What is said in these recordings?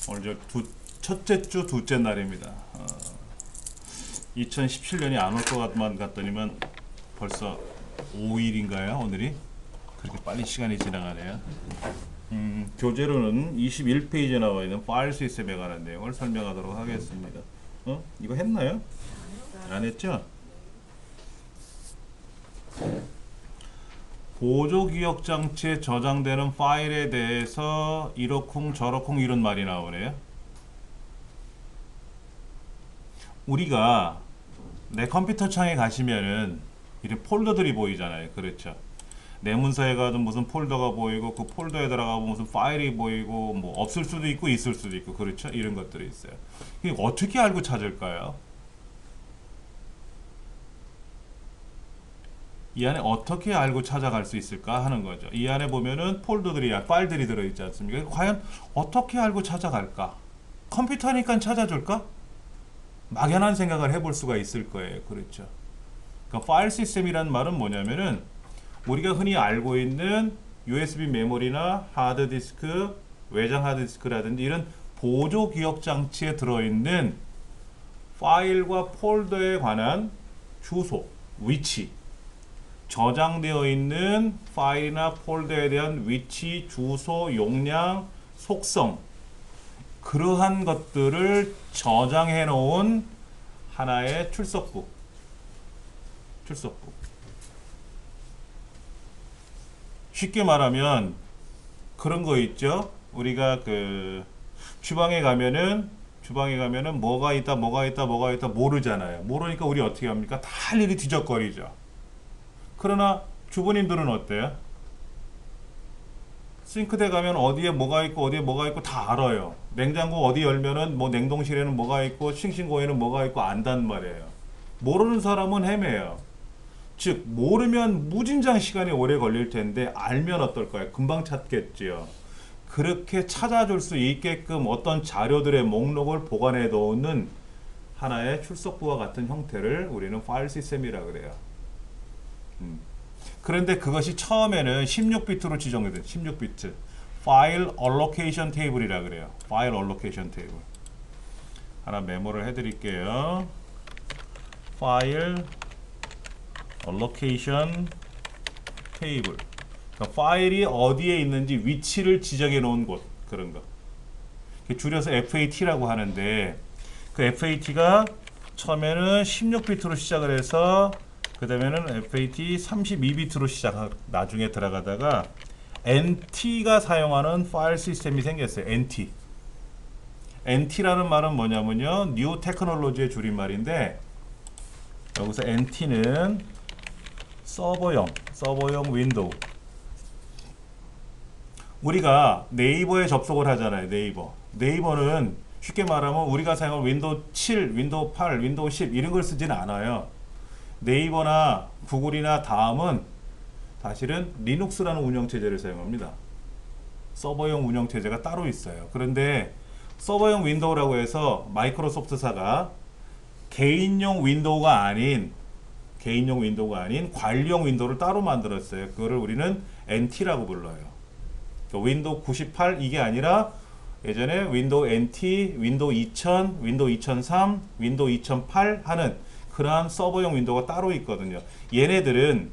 오늘 첫째 주 둘째 날입니다. 2017년이 안 올 것만 같더니만 벌써 5일인가요? 오늘이? 그렇게 빨리 시간이 지나가네요. 교재로는 21페이지에 나와 있는 파일 시스템에 관한 내용을 설명하도록 하겠습니다. 이거 했나요? 안 했죠? 보조기억장치에 저장되는 파일에 대해서 이러쿵 저러쿵 이런 말이 나오네요. 우리가 내 컴퓨터 창에 가시면은 이런 폴더들이 보이잖아요. 그렇죠? 내 문서에 가도 무슨 폴더가 보이고 그 폴더에 들어가면 무슨 파일이 보이고 뭐 없을 수도 있고 있을 수도 있고 그렇죠? 이런 것들이 있어요. 이게 어떻게 알고 찾을까요? 이 안에 어떻게 알고 찾아갈 수 있을까 하는 거죠. 이 안에 보면은 폴더들이, 파일들이 들어있지 않습니까? 과연 어떻게 알고 찾아갈까? 컴퓨터니까 찾아줄까? 막연한 생각을 해볼 수가 있을 거예요. 그렇죠. 그러니까 파일 시스템이란 말은 뭐냐면은 우리가 흔히 알고 있는 USB 메모리나 하드디스크, 외장 하드디스크라든지 이런 보조 기억 장치에 들어있는 파일과 폴더에 관한 주소, 위치, 저장되어 있는 파일이나 폴더에 대한 위치, 주소, 용량, 속성, 그러한 것들을 저장해 놓은 하나의 출석부. 쉽게 말하면 그런 거 있죠. 우리가 그 주방에 가면은 뭐가 있다 모르잖아요. 모르니까 우리 어떻게 합니까? 다 할 일이 뒤적거리죠. 그러나 주부님들은 어때요? 싱크대 가면 어디에 뭐가 있고 다 알아요. 냉장고 어디 열면은 뭐 냉동실에는 뭐가 있고 싱싱고에는 뭐가 있고 안단 말이에요. 모르는 사람은 헤매요. 즉 모르면 무진장 시간이 오래 걸릴 텐데 알면 어떨까요? 금방 찾겠지요. 그렇게 찾아줄 수 있게끔 어떤 자료들의 목록을 보관해 놓는 하나의 출석부와 같은 형태를 우리는 파일 시스템이라고 그래요. 그런데 그것이 처음에는 16비트로 지정된 16비트 파일 얼로케이션 테이블이라 그래요. 파일 얼로케이션 테이블. 하나 메모를 해 드릴게요. 파일 얼로케이션 테이블. 그러니까 파일이 어디에 있는지 위치를 지정해 놓은 곳, 그런 거. 줄여서 FAT라고 하는데 그 FAT가 처음에는 16비트로 시작을 해서 그 다음에는 FAT 32비트로 나중에 들어가다가 NT가 사용하는 파일 시스템이 생겼어요. NT라는 말은 뭐냐면요, New Technology의 줄임말인데 여기서 NT는 서버용 윈도우. 우리가 네이버에 접속을 하잖아요. 네이버는 쉽게 말하면 우리가 사용하는 윈도우 7, 윈도우 8, 윈도우 10 이런 걸 쓰지는 않아요. 네이버나 구글이나 다음은 사실은 리눅스라는 운영체제를 사용합니다. 서버용 운영체제가 따로 있어요. 그런데 서버용 윈도우라고 해서 마이크로소프트사가 개인용 윈도우가 아닌 관리용 윈도우를 따로 만들었어요. 그거를 우리는 NT라고 불러요. 윈도우 98 이게 아니라 예전에 윈도우 NT, 윈도우 2000, 윈도우 2003, 윈도우 2008 하는 그러한 서버용 윈도우가 따로 있거든요. 얘네들은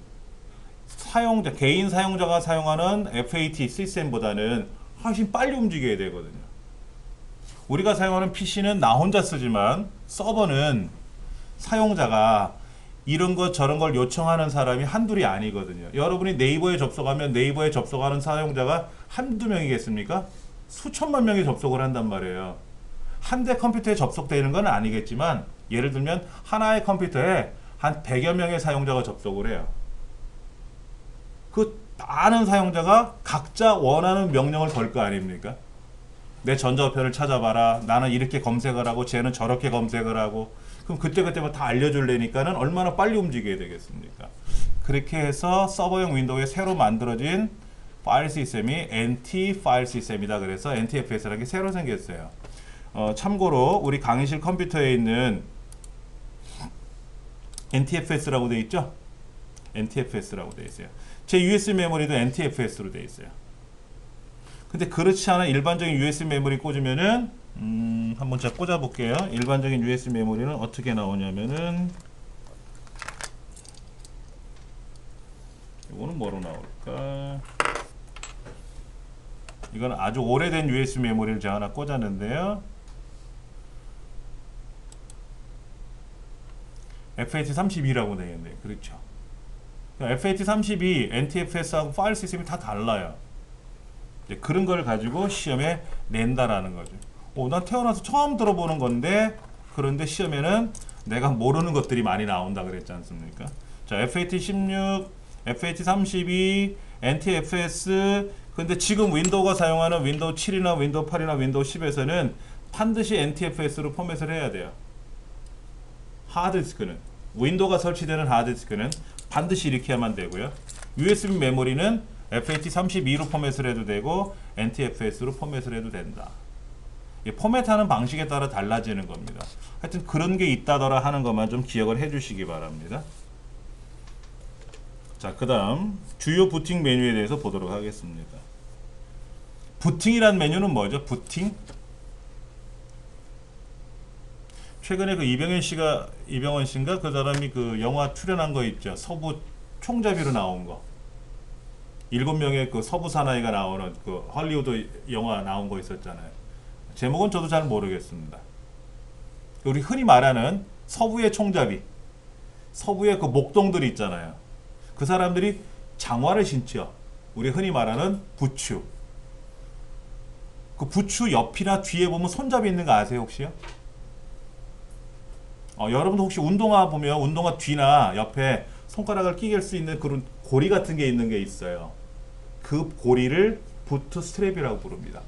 개인 사용자가 사용하는 FAT 시스템보다는 훨씬 빨리 움직여야 되거든요. 우리가 사용하는 PC는 나 혼자 쓰지만 서버는 사용자가 이런 것 저런 걸 요청하는 사람이 한둘이 아니거든요. 여러분이 네이버에 접속하면 네이버에 접속하는 사용자가 한두 명이겠습니까? 수천만 명이 접속을 한단 말이에요. 한 대 컴퓨터에 접속되는 건 아니겠지만 예를 들면 하나의 컴퓨터에 한 100여 명의 사용자가 접속을 해요. 그 많은 사용자가 각자 원하는 명령을 걸 거 아닙니까? 내 전자우편을 찾아봐라. 나는 이렇게 검색을 하고 쟤는 저렇게 검색을 하고 그럼 그때그때만 다 알려줄래니까는 얼마나 빨리 움직여야 되겠습니까? 그렇게 해서 서버용 윈도우에 새로 만들어진 파일 시스템이 NT 파일 시스템이다. 그래서 NTFS라는 게 새로 생겼어요. 참고로 우리 강의실 컴퓨터에 있는 NTFS라고 되어 있죠? NTFS라고 되어 있어요. 제 USB 메모리도 NTFS로 되어 있어요. 근데 그렇지 않은 일반적인 USB 메모리 꽂으면은 한번 제가 꽂아 볼게요. 일반적인 USB 메모리는 어떻게 나오냐면은 이거는 뭐로 나올까? 이건 아주 오래된 USB 메모리를 제가 하나 꽂았는데요. FAT32라고 되겠네요. 그렇죠. FAT32, NTFS하고 파일 시스템이 다 달라요. 그런 걸 가지고 시험에 낸다라는 거죠. 난 태어나서 처음 들어보는 건데, 그런데 시험에는 내가 모르는 것들이 많이 나온다 그랬지 않습니까? 자, FAT16, FAT32, NTFS. 근데 지금 윈도우가 사용하는 윈도우 7이나 윈도우 8이나 윈도우 10에서는 반드시 NTFS로 포맷을 해야 돼요. 하드디스크는, 윈도우가 설치되는 하드디스크는 반드시 이렇게 하면 되고요. USB 메모리는 FAT32로 포맷을 해도 되고 NTFS로 포맷을 해도 된다. 포맷하는 방식에 따라 달라지는 겁니다. 하여튼 그런 게 있다더라 하는 것만 좀 기억을 해 주시기 바랍니다. 자, 그 다음 주요 부팅 메뉴에 대해서 보도록 하겠습니다. 부팅이란 메뉴는 뭐죠? 부팅? 최근에 그 이병헌 씨인가? 그 사람이 그 영화 출연한 거 있죠. 서부 총잡이로 나온 거. 7명의 그 서부 사나이가 나오는 그 헐리우드 영화 나온 거 있었잖아요. 제목은 저도 잘 모르겠습니다. 우리 흔히 말하는 서부의 총잡이, 서부의 그 목동들이 있잖아요. 그 사람들이 장화를 신죠. 우리 흔히 말하는 부추. 그 부추 옆이나 뒤에 보면 손잡이 있는 거 아세요, 혹시요? 여러분도 혹시 운동화 보면 운동화 뒤나 옆에 손가락을 끼길 수 있는 그런 고리 같은 게 있는 게 있어요. 그 고리를 부트 스트랩이라고 부릅니다.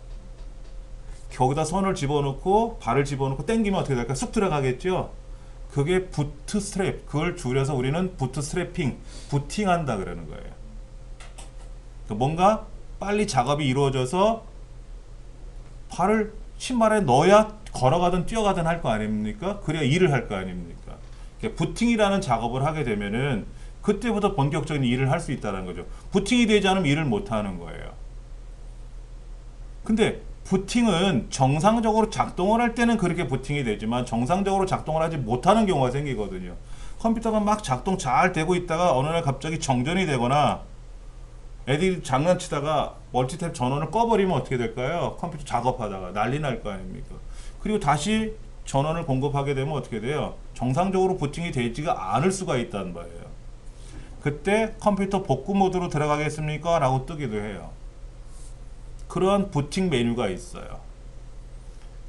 거기다 손을 집어넣고 발을 집어넣고 당기면 어떻게 될까? 쑥 들어가겠죠? 그게 부트 스트랩. 그걸 줄여서 우리는 부트 스트래핑, 부팅한다 그러는 거예요. 뭔가 빨리 작업이 이루어져서 발을 신발에 넣어야 걸어가든 뛰어가든 할 거 아닙니까? 그래야 일을 할 거 아닙니까? 부팅이라는 작업을 하게 되면은 그때부터 본격적인 일을 할 수 있다는 거죠. 부팅이 되지 않으면 일을 못 하는 거예요. 근데 부팅은 정상적으로 작동을 할 때는 그렇게 부팅이 되지만 정상적으로 작동을 하지 못하는 경우가 생기거든요. 컴퓨터가 막 작동 잘 되고 있다가 어느 날 갑자기 정전이 되거나 애들이 장난치다가 멀티탭 전원을 꺼버리면 어떻게 될까요? 컴퓨터 작업하다가 난리 날 거 아닙니까? 그리고 다시 전원을 공급하게 되면 어떻게 돼요? 정상적으로 부팅이 되지가 않을 수가 있다는 거예요. 그때 컴퓨터 복구 모드로 들어가겠습니까? 라고 뜨기도 해요. 그런 부팅 메뉴가 있어요.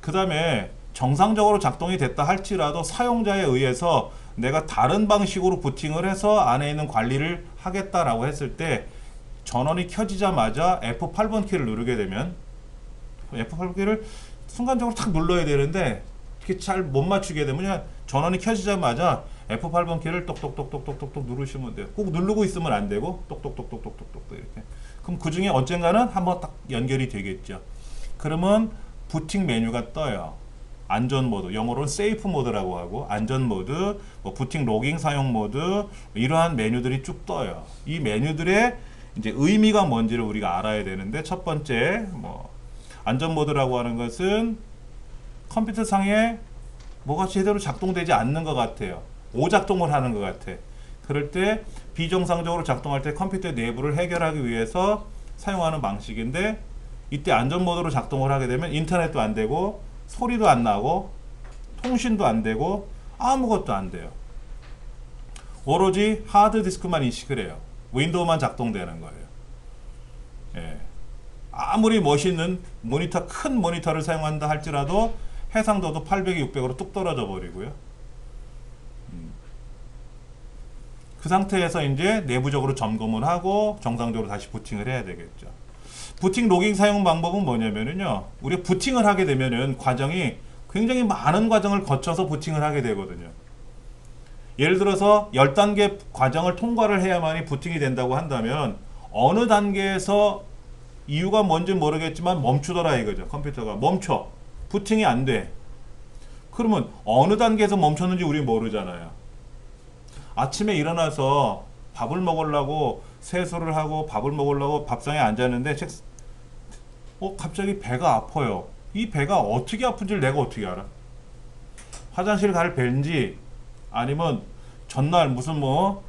그 다음에 정상적으로 작동이 됐다 할지라도 사용자에 의해서 내가 다른 방식으로 부팅을 해서 안에 있는 관리를 하겠다라고 했을 때 전원이 켜지자마자 F8번 키를 누르게 되면 F8번 키를 순간적으로 탁 눌러야 되는데 이렇게 잘 못 맞추게 되면 그냥 전원이 켜지자마자 F8번 키를 똑똑똑똑똑똑 누르시면 돼요. 꼭 누르고 있으면 안 되고 똑똑똑똑똑똑 이렇게. 그럼 그 중에 언젠가는 한번 딱 연결이 되겠죠. 그러면 부팅 메뉴가 떠요. 안전 모드, 영어로는 세이프 모드라고 하고 안전 모드, 뭐 부팅 로깅 사용 모드 이러한 메뉴들이 쭉 떠요. 이 메뉴들의 이제 의미가 뭔지를 우리가 알아야 되는데 첫 번째 뭐 안전 모드라고 하는 것은 컴퓨터 상에 뭐가 제대로 작동되지 않는 것 같아요. 오작동을 하는 것 같아. 그럴 때 비정상적으로 작동할 때 컴퓨터 내부를 해결하기 위해서 사용하는 방식인데 이때 안전 모드로 작동을 하게 되면 인터넷도 안 되고 소리도 안 나고 통신도 안 되고 아무것도 안 돼요. 오로지 하드디스크만 인식을 해요. 윈도우만 작동되는 거예요. 예. 아무리 멋있는 모니터, 큰 모니터를 사용한다 할지라도 해상도도 800에 600으로 뚝 떨어져 버리고요. 그 상태에서 이제 내부적으로 점검을 하고 정상적으로 다시 부팅을 해야 되겠죠. 부팅 로깅 사용 방법은 뭐냐면요. 우리가 부팅을 하게 되면은 과정이 굉장히 많은 과정을 거쳐서 부팅을 하게 되거든요. 예를 들어서 10단계 과정을 통과를 해야만이 부팅이 된다고 한다면 어느 단계에서 이유가 뭔지 모르겠지만 멈추더라 이거죠. 컴퓨터가 멈춰. 부팅이 안 돼. 그러면 어느 단계에서 멈췄는지 우리 모르잖아요. 아침에 일어나서 밥을 먹으려고 세수를 하고 밥을 먹으려고 밥상에 앉았는데 갑자기 배가 아파요. 이 배가 어떻게 아픈지를 내가 어떻게 알아? 화장실 갈 배인지 아니면 전날 무슨 뭐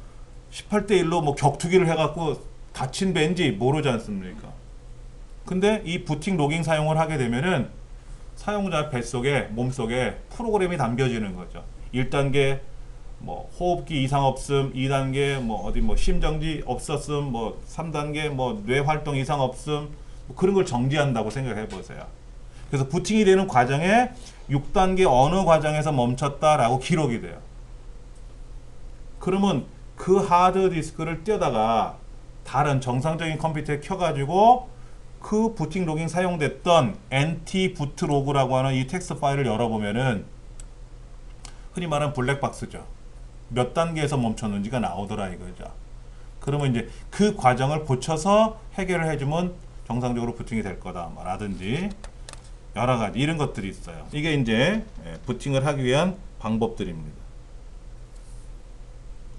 18대 1로 뭐 격투기를 해갖고 다친 배인지 모르지 않습니까? 근데 이 부팅 로깅 사용을 하게 되면은 사용자 뱃속에 몸속에 프로그램이 담겨지는 거죠. 1단계 뭐 호흡기 이상 없음, 2단계 뭐 어디 뭐 심정지 없었음, 뭐 3단계 뭐 뇌 활동 이상 없음, 뭐 그런 걸 정지한다고 생각해 보세요. 그래서 부팅이 되는 과정에 6단계 어느 과정에서 멈췄다라고 기록이 돼요. 그러면 그 하드디스크를 떼다가 다른 정상적인 컴퓨터에 켜가지고 그 부팅 로깅 사용됐던 NT 부트 로그라고 하는 이 텍스트 파일을 열어보면은 흔히 말하는 블랙박스죠. 몇 단계에서 멈췄는지가 나오더라 이거죠. 그러면 이제 그 과정을 고쳐서 해결을 해주면 정상적으로 부팅이 될 거다 라든지 여러 가지 이런 것들이 있어요. 이게 이제 부팅을 하기 위한 방법들입니다.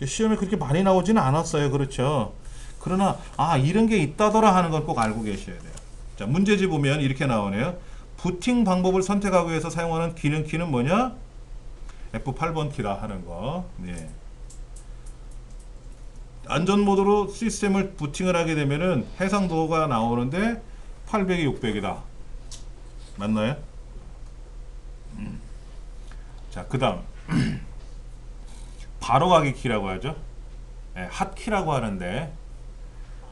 시험에 그렇게 많이 나오지는 않았어요. 그렇죠. 그러나 이런 게 있다더라 하는 건 꼭 알고 계셔야 돼요. 자, 문제지 보면 이렇게 나오네요. 부팅 방법을 선택하기 위해서 사용하는 기능 키는 뭐냐? F8번 키라 하는 거. 네. 안전 모드로 시스템을 부팅을 하게 되면은 해상도가 나오는데 800이 600이다. 맞나요? 자, 그 다음 바로가기 키라고 하죠. 네, 핫키라고 하는데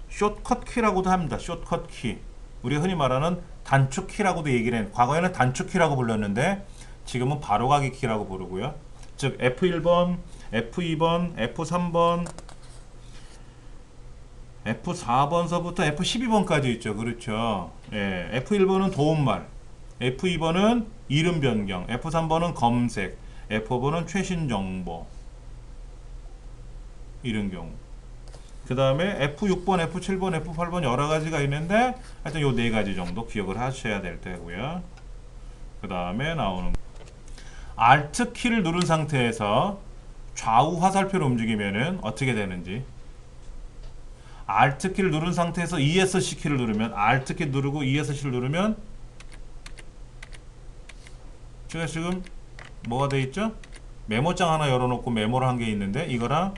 숏컷 키라고도 합니다. 숏컷 키. 우리가 흔히 말하는 단축 키라고도 얘기를 해. 과거에는 단축 키라고 불렀는데 지금은 바로가기 키라고 부르고요. 즉 F1번, F2번, F3번, F4번서부터 F12번까지 있죠. 그렇죠. 예, F1번은 도움말, F2번은 이름 변경, F3번은 검색, F5번은 최신 정보. 이런 경우. 그 다음에 F6번, F7번, F8번 여러 가지가 있는데 하여튼 요 네 가지 정도 기억을 하셔야 될 테고요. 그 다음에 나오는 Alt 키를 누른 상태에서 좌우 화살표를 움직이면은 어떻게 되는지. Alt 키를 누른 상태에서 ESC 키를 누르면 Alt 키 누르고 ESC를 누르면 제가 지금 뭐가 돼 있죠? 메모장 하나 열어놓고 메모를 한 게 있는데 이거랑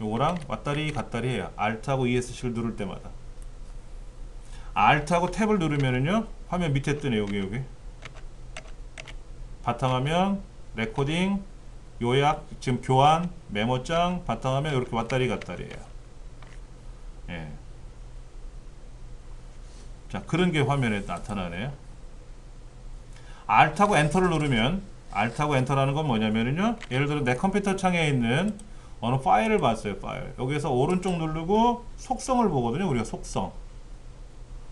요거랑 왔다리 갔다리 해요. Alt하고 ESC를 누를 때마다. Alt하고 탭을 누르면은요 화면 밑에 뜨네. 여기 바탕화면, 레코딩, 요약, 지금 교환, 메모장, 바탕화면 이렇게 왔다리 갔다리 해요. 예. 자, 그런 게 화면에 나타나네요. Alt하고 엔터를 누르면 Alt하고 엔터라는 건 뭐냐면은요 예를 들어 내 컴퓨터 창에 있는 어느 파일을 봤어요. 파일. 여기에서 오른쪽 누르고 속성을 보거든요. 우리가 속성.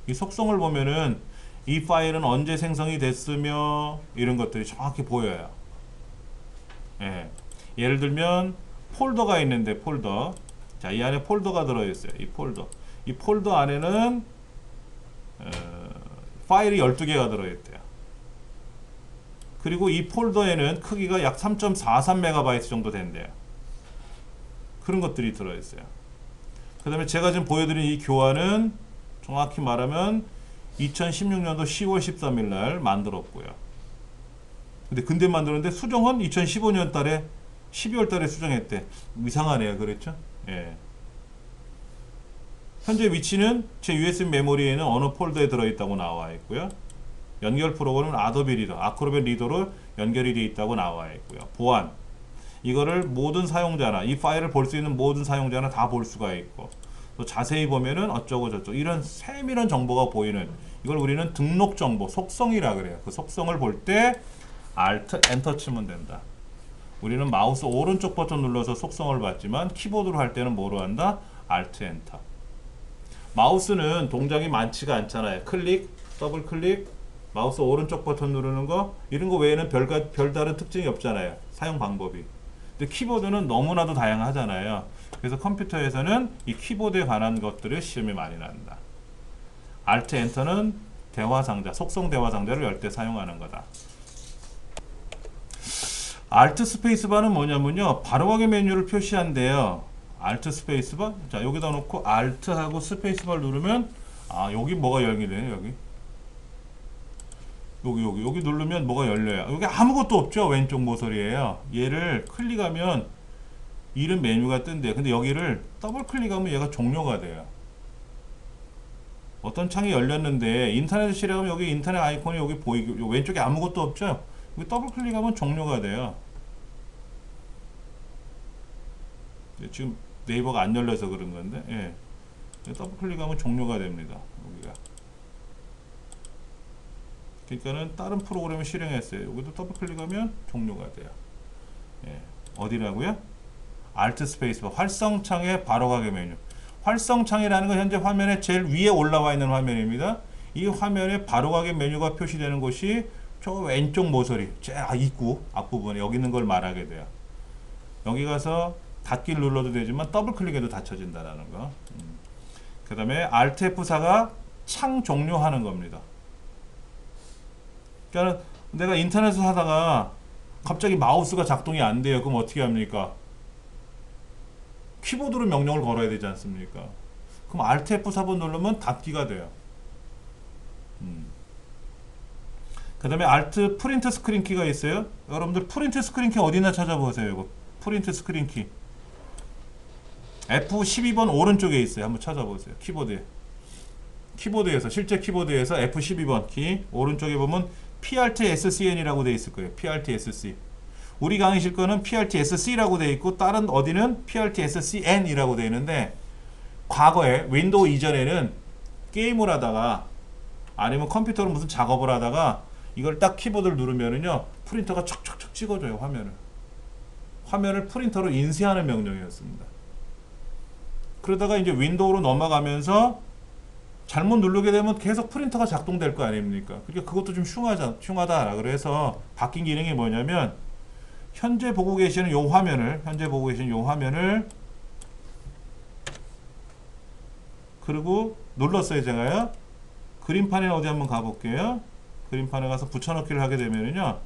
이 속성을 보면은 이 파일은 언제 생성이 됐으며 이런 것들이 정확히 보여요. 예. 예를 들면 폴더가 있는데 폴더. 자, 이 안에 폴더가 들어있어요. 이 폴더. 이 폴더 안에는 파일이 12개가 들어있대요. 그리고 이 폴더에는 크기가 약 3.43MB 정도 된대요. 그런 것들이 들어있어요. 그 다음에 제가 지금 보여드린 이 교환은 정확히 말하면 2016년도 10월 13일 날 만들었고요. 근데 만들었는데 수정은 2015년 달에 12월 달에 수정했대. 이상하네요. 그렇죠? 예. 현재 위치는 제 USB 메모리에는 어느 폴더에 들어있다고 나와 있고요. 연결 프로그램은 아도비 리더, 아크로벳 리더로 연결이 되어 있다고 나와 있고요. 보안. 이거를 모든 사용자나 이 파일을 볼 수 있는 모든 사용자나 다 볼 수가 있고 또 자세히 보면은 어쩌고 저쩌고 이런 세밀한 정보가 보이는 이걸 우리는 등록 정보, 속성이라 그래요. 그 속성을 볼 때 Alt 엔터 치면 된다. 우리는 마우스 오른쪽 버튼 눌러서 속성을 봤지만 키보드로 할 때는 뭐로 한다? Alt 엔터. 마우스는 동작이 많지가 않잖아요. 클릭, 더블 클릭, 마우스 오른쪽 버튼 누르는 거 이런 거 외에는 별다른 특징이 없잖아요. 사용 방법이. 근데 키보드는 너무나도 다양하잖아요. 그래서 컴퓨터에서는 이 키보드에 관한 것들을 시험에 많이 난다. Alt 엔터는 대화 상자, 속성 대화 상자를 열 때 사용하는 거다. Alt 스페이스바는 뭐냐면요. 바로가기 메뉴를 표시한대요. Alt 스페이스바. 자, 여기다 놓고 Alt하고 스페이스바를 누르면 여기 뭐가 열리네요. 여기 여기 누르면 뭐가 열려요. 여기 아무것도 없죠. 왼쪽 모서리에요. 얘를 클릭하면 이름 메뉴가 뜬대요. 근데 여기를 더블 클릭하면 얘가 종료가 돼요. 어떤 창이 열렸는데 인터넷을 실행하면 여기 인터넷 아이콘이 여기 보이고 왼쪽에 아무것도 없죠. 여기 더블 클릭하면 종료가 돼요. 지금 네이버가 안 열려서 그런 건데, 예. 더블 클릭하면 종료가 됩니다. 여기가. 그러니까는 다른 프로그램을 실행했어요. 여기도 더블 클릭하면 종료가 돼요. 예. 어디라고요? Alt 스페이스바 활성창의 바로가기 메뉴. 활성창이라는 건 현재 화면의 제일 위에 올라와 있는 화면입니다. 이 화면에 바로가기 메뉴가 표시되는 곳이 저 왼쪽 모서리, 제일 입구 앞부분에 여기 있는 걸 말하게 돼요. 여기 가서 닫기를 눌러도 되지만 더블 클릭해도 닫혀진다는 거. 그 다음에 Alt F4가 창 종료하는 겁니다. 그러니까 내가 인터넷을 하다가 갑자기 마우스가 작동이 안 돼요. 그럼 어떻게 합니까? 키보드로 명령을 걸어야 되지 않습니까? 그럼 Alt F4번 누르면 닫기가 돼요. 그 다음에 Alt 프린트 스크린 키가 있어요. 여러분들 프린트 스크린 키 어디나 찾아보세요. 이거 프린트 스크린 키 F12번 오른쪽에 있어요. 한번 찾아보세요. 키보드에서 실제 키보드에서 F12번 키 오른쪽에 보면 PRT-SCN이라고 되어 있을 거예요. PRT-SC. 우리 강의실 거는 PRT-SC라고 되어 있고 다른 어디는 PRT-SCN이라고 되어 있는데 과거에 윈도우 이전에는 게임을 하다가 아니면 컴퓨터로 무슨 작업을 하다가 이걸 딱 키보드를 누르면은요 프린터가 척척척 찍어줘요. 화면을 프린터로 인쇄하는 명령이었습니다. 그러다가 이제 윈도우로 넘어가면서 잘못 누르게 되면 계속 프린터가 작동될 거 아닙니까? 그러니까 그것도 좀 흉하다. 그래서 바뀐 기능이 뭐냐면 현재 보고 계시는 요 화면을 그리고 눌렀어요. 제가요. 그림판에 어디 한번 가볼게요. 그림판에 가서 붙여넣기를 하게 되면은요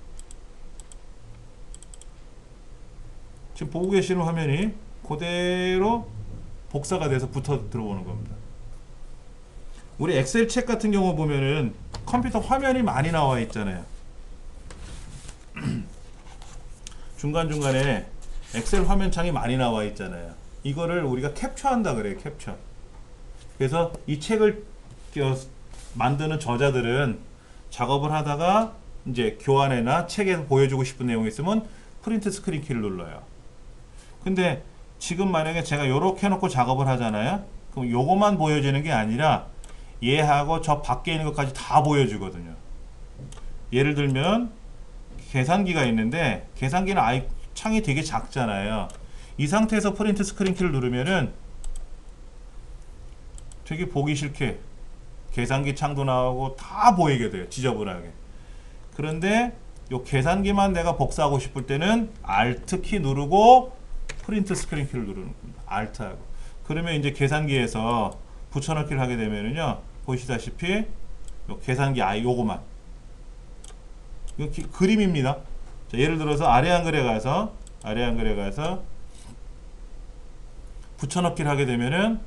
지금 보고 계시는 화면이 그대로 복사가 돼서 붙어 들어오는 겁니다. 우리 엑셀 책 같은 경우 보면은 컴퓨터 화면이 많이 나와 있잖아요. 중간중간에 엑셀 화면 창이 많이 나와 있잖아요. 이거를 우리가 캡처한다 그래요. 캡처. 그래서 이 책을 만드는 저자들은 작업을 하다가 이제 교환에나 책에서 보여주고 싶은 내용이 있으면 프린트 스크린 키를 눌러요. 근데 지금 만약에 제가 요렇게 해놓고 작업을 하잖아요. 그럼 요것만 보여지는 게 아니라 얘하고 저 밖에 있는 것까지 다 보여주거든요. 예를 들면 계산기가 있는데 계산기는 창이 되게 작잖아요. 이 상태에서 프린트 스크린 키를 누르면은 되게 보기 싫게 계산기 창도 나오고 다 보이게 돼요. 지저분하게. 그런데 요 계산기만 내가 복사하고 싶을 때는 Alt 키 누르고 프린트 스크린 키를 누르는 겁니다. Alt하고. 그러면 이제 계산기에서 붙여넣기를 하게 되면은요. 보시다시피 요 계산기 요거만. 이거 그림입니다. 자, 예를 들어서 아래 한글에 가서 붙여넣기를 하게 되면은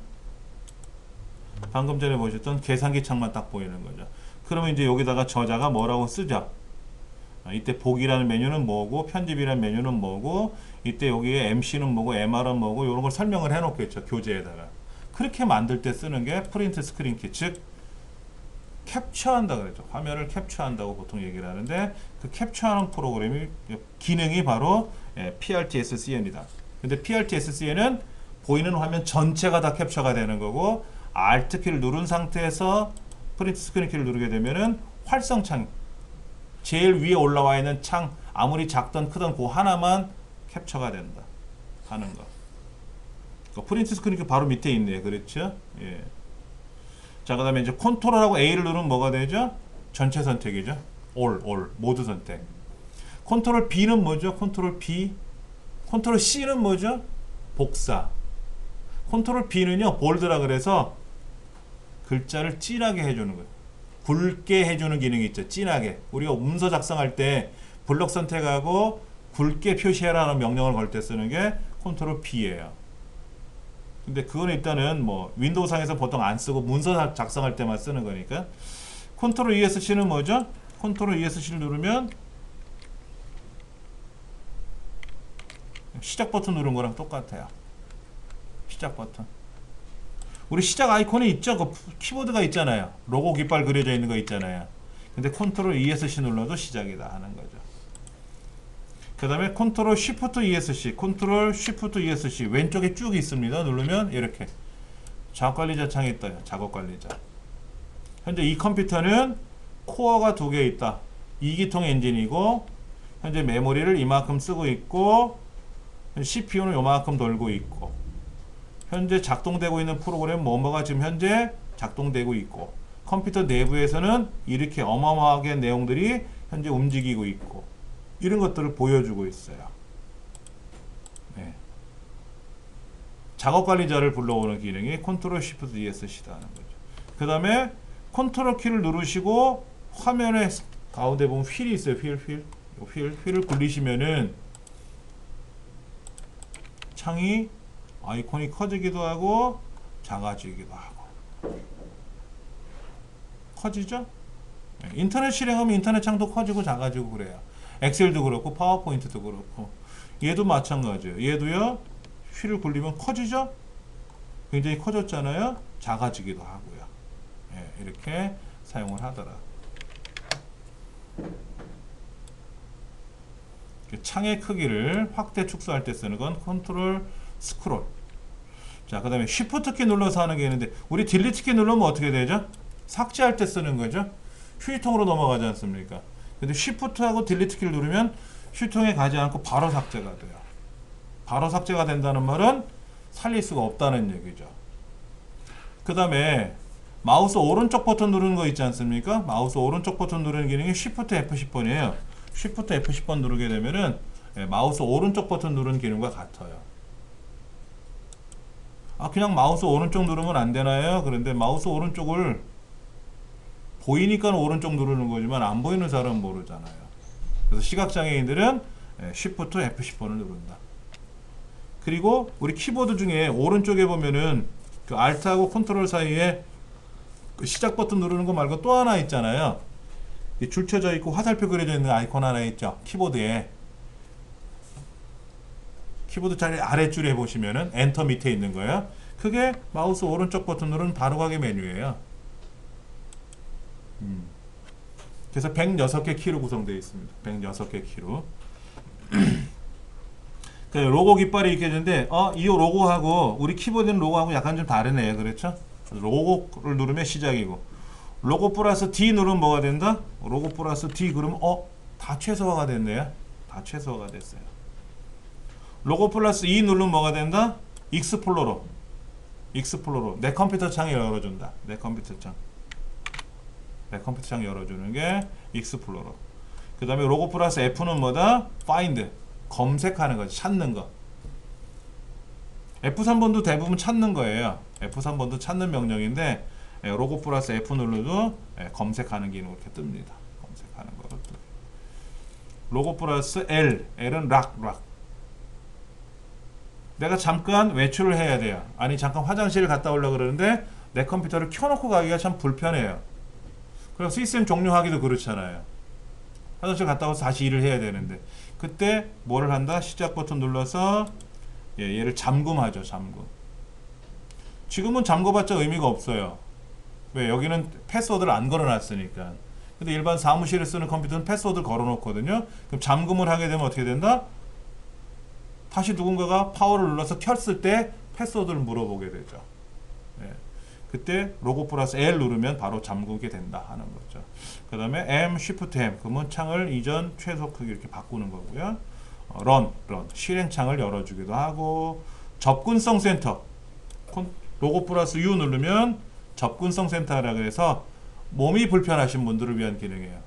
방금 전에 보셨던 계산기 창만 딱 보이는 거죠. 그러면 이제 여기다가 저자가 뭐라고 쓰죠. 이때 복이라는 메뉴는 뭐고 편집이라는 메뉴는 뭐고 이때 여기에 MC는 뭐고 MR은 뭐고 이런 걸 설명을 해 놓겠죠. 교재에다가. 그렇게 만들 때 쓰는 게 프린트 스크린 키, 즉 캡처한다 그랬죠. 화면을 캡처한다고 보통 얘기를 하는데 그 캡처하는 프로그램이 기능이 바로 PRT-SCN이다. 근데 PRT-SCN은 보이는 화면 전체가 다 캡처가 되는 거고 Alt 키를 누른 상태에서 프린트 스크린 키를 누르게 되면은 활성창 제일 위에 올라와 있는 창 아무리 작던 크던 그 하나만 캡처가 된다 하는 거. 프린트 스크린 키 바로 밑에 있네요. 그렇죠? 예. 자, 그 다음에 이제 컨트롤하고 A를 누르면 뭐가 되죠? 전체 선택이죠. all 모두 선택. 컨트롤 B는 뭐죠? 컨트롤 B. 컨트롤 C는 뭐죠? 복사. 컨트롤 B는요 볼드라 그래서 글자를 진하게 해주는 거예요. 굵게 해주는 기능이 있죠. 진하게. 우리가 문서 작성할 때 블록 선택하고 굵게 표시해라는 명령을 걸 때 쓰는 게 컨트롤 B예요. 근데 그건 일단은 뭐 윈도우상에서 보통 안 쓰고 문서 작성할 때만 쓰는 거니까. 컨트롤 ESC는 뭐죠? 컨트롤 ESC를 누르면 시작 버튼 누른 거랑 똑같아요. 시작 버튼. 우리 시작 아이콘이 있죠? 그 키보드가 있잖아요. 로고 깃발 그려져 있는 거 있잖아요. 근데 컨트롤 ESC 눌러도 시작이다 하는 거죠. 그 다음에 컨트롤 쉬프트 ESC, 컨트롤 쉬프트 ESC 왼쪽에 쭉 있습니다. 누르면 이렇게 작업관리자 창이 떠요. 작업관리자. 현재 이 컴퓨터는 코어가 2개 있다. 2기통 엔진이고 현재 메모리를 이만큼 쓰고 있고 CPU는 요만큼 돌고 있고 현재 작동되고 있는 프로그램 뭐뭐가 지금 현재 작동되고 있고 컴퓨터 내부에서는 이렇게 어마어마하게 내용들이 현재 움직이고 있고 이런 것들을 보여주고 있어요. 네. 작업관리자를 불러오는 기능이 컨트롤 쉬프트 ESC다 하는 거죠. 그 다음에 컨트롤 키를 누르시고 화면에 가운데 보면 휠이 있어요. 휠을 굴리시면은 창이 아이콘이 커지기도 하고 작아지기도 하고 커지죠? 네. 인터넷 실행하면 인터넷 창도 커지고 작아지고 그래요. 엑셀도 그렇고 파워포인트도 그렇고 얘도 마찬가지예요. 얘도요. 휠을 굴리면 커지죠? 굉장히 커졌잖아요. 작아지기도 하고요. 네, 이렇게 사용을 하더라. 창의 크기를 확대 축소할 때 쓰는 건 컨트롤 스크롤. 자, 그 다음에 쉬프트 키 눌러서 하는 게 있는데 우리 딜리트 키 누르면 어떻게 되죠? 삭제할 때 쓰는 거죠. 휴지통으로 넘어가지 않습니까? 근데 쉬프트하고 딜리트 키를 누르면 휴지통에 가지 않고 바로 삭제가 돼요. 바로 삭제가 된다는 말은 살릴 수가 없다는 얘기죠. 그 다음에 마우스 오른쪽 버튼 누르는 거 있지 않습니까? 마우스 오른쪽 버튼 누르는 기능이 Shift F10번이에요. Shift F10번 누르게 되면은 마우스 오른쪽 버튼 누르는 기능과 같아요. 아, 그냥 마우스 오른쪽 누르면 안 되나요? 그런데 마우스 오른쪽을 보이니까 오른쪽 누르는 거지만 안 보이는 사람은 모르잖아요. 그래서 시각장애인들은 Shift F10번을 누른다. 그리고 우리 키보드 중에 오른쪽에 보면은 그 Alt하고 컨트롤 사이에 그 시작 버튼 누르는 거 말고 또 하나 있잖아요. 줄 쳐져 있고 화살표 그려져 있는 아이콘 하나 있죠. 키보드에. 키보드 자리 아래줄에 보시면은 엔터 밑에 있는 거예요. 그게 마우스 오른쪽 버튼 누르는 바로가기 메뉴예요. 그래서 106개 키로 구성되어 있습니다. 106개 키로. 로고 깃발이 있게 되는데 이 로고하고 우리 키보드는 로고하고 약간 좀 다르네요. 그렇죠? 로고를 누르면 시작이고 로고 플러스 D 누르면 뭐가 된다? 로고 플러스 D 그러면 다 최소화가 됐네요. 다 최소화가 됐어요. 로고 플러스 E 누르면 뭐가 된다? 익스플로러 내 컴퓨터 창이 열어준다. 내 컴퓨터 창 열어주는 게 익스플로러. 그 다음에 로고 플러스 F는 뭐다? Find 검색하는 거지. 찾는 거. F3번도 대부분 찾는 거예요. F3번도 찾는 명령인데 로고 플러스 F 눌러도 검색하는 기능 이렇게 뜹니다. 검색하는 거로 또. 로고 플러스 L은 락. 내가 잠깐 외출을 해야 돼요. 아니 잠깐 화장실을 갔다 오려고 그러는데 내 컴퓨터를 켜놓고 가기가 참 불편해요. 그럼 시스템 종료하기도 그렇잖아요. 화장실 갔다 와서 다시 일을 해야 되는데 그때 뭐를 한다? 시작 버튼 눌러서 얘를 잠금하죠. 잠금. 지금은 잠궈봤자 의미가 없어요. 왜? 여기는 패스워드를 안 걸어놨으니까. 근데 일반 사무실에 쓰는 컴퓨터는 패스워드를 걸어놓거든요. 그럼 잠금을 하게 되면 어떻게 된다? 다시 누군가가 파워를 눌러서 켰을 때 패스워드를 물어보게 되죠. 그때 로고 플러스 L 누르면 바로 잠그게 된다 하는 거죠. 그 다음에 M, Shift M 그러면 창을 이전 최소 크기 이렇게 바꾸는 거고요. Run 실행창을 열어주기도 하고 접근성 센터 로고 플러스 U 누르면 접근성 센터라고 해서 몸이 불편하신 분들을 위한 기능이에요.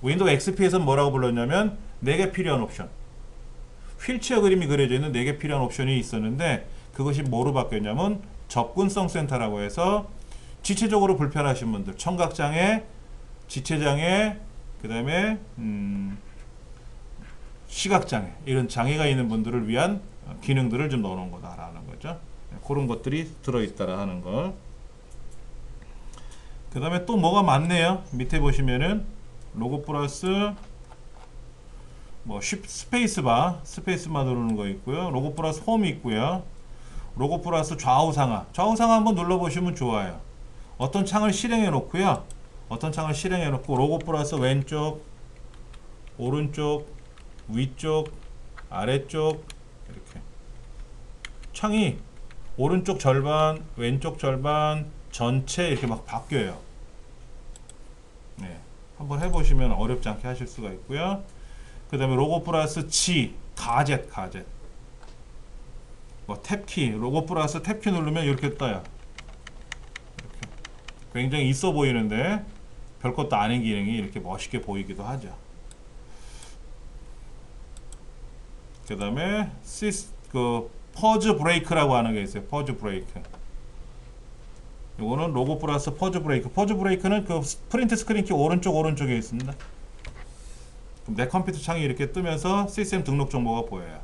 윈도우 XP에서는 뭐라고 불렀냐면 4개 필요한 옵션. 휠체어 그림이 그려져 있는 4개 필요한 옵션이 있었는데 그것이 뭐로 바뀌었냐면 접근성 센터라고 해서 지체적으로 불편하신 분들, 청각장애, 지체장애, 그 다음에 시각장애 이런 장애가 있는 분들을 위한 기능들을 좀 넣어놓은 거다라는 거죠. 그런 것들이 들어있다라 하는 거. 그 다음에 또 뭐가 많네요. 밑에 보시면은 로고 플러스 뭐 스페이스바 누르는 거 있고요. 로고 플러스 홈이 있고요. 로고 플러스 좌우상하 한번 눌러보시면 좋아요. 어떤 창을 실행해 놓고요. 어떤 창을 실행해 놓고 로고 플러스 왼쪽, 오른쪽, 위쪽, 아래쪽 이렇게 창이 오른쪽 절반, 왼쪽 절반, 전체 이렇게 막 바뀌어요. 네, 한번 해보시면 어렵지 않게 하실 수가 있고요. 그 다음에 로고 플러스 G, 가젯 뭐 탭키, 로고 플러스 탭키 누르면 이렇게 떠요. 이렇게. 굉장히 있어 보이는데 별것도 아닌 기능이 이렇게 멋있게 보이기도 하죠. 그 다음에 퍼즈 브레이크라고 하는 게 있어요. 퍼즈 브레이크. 이거는 로고 플러스 퍼즈 브레이크. 퍼즈 브레이크는 그 프린트 스크린 키 오른쪽에 있습니다. 그럼 내 컴퓨터 창이 이렇게 뜨면서 시스템 등록 정보가 보여요.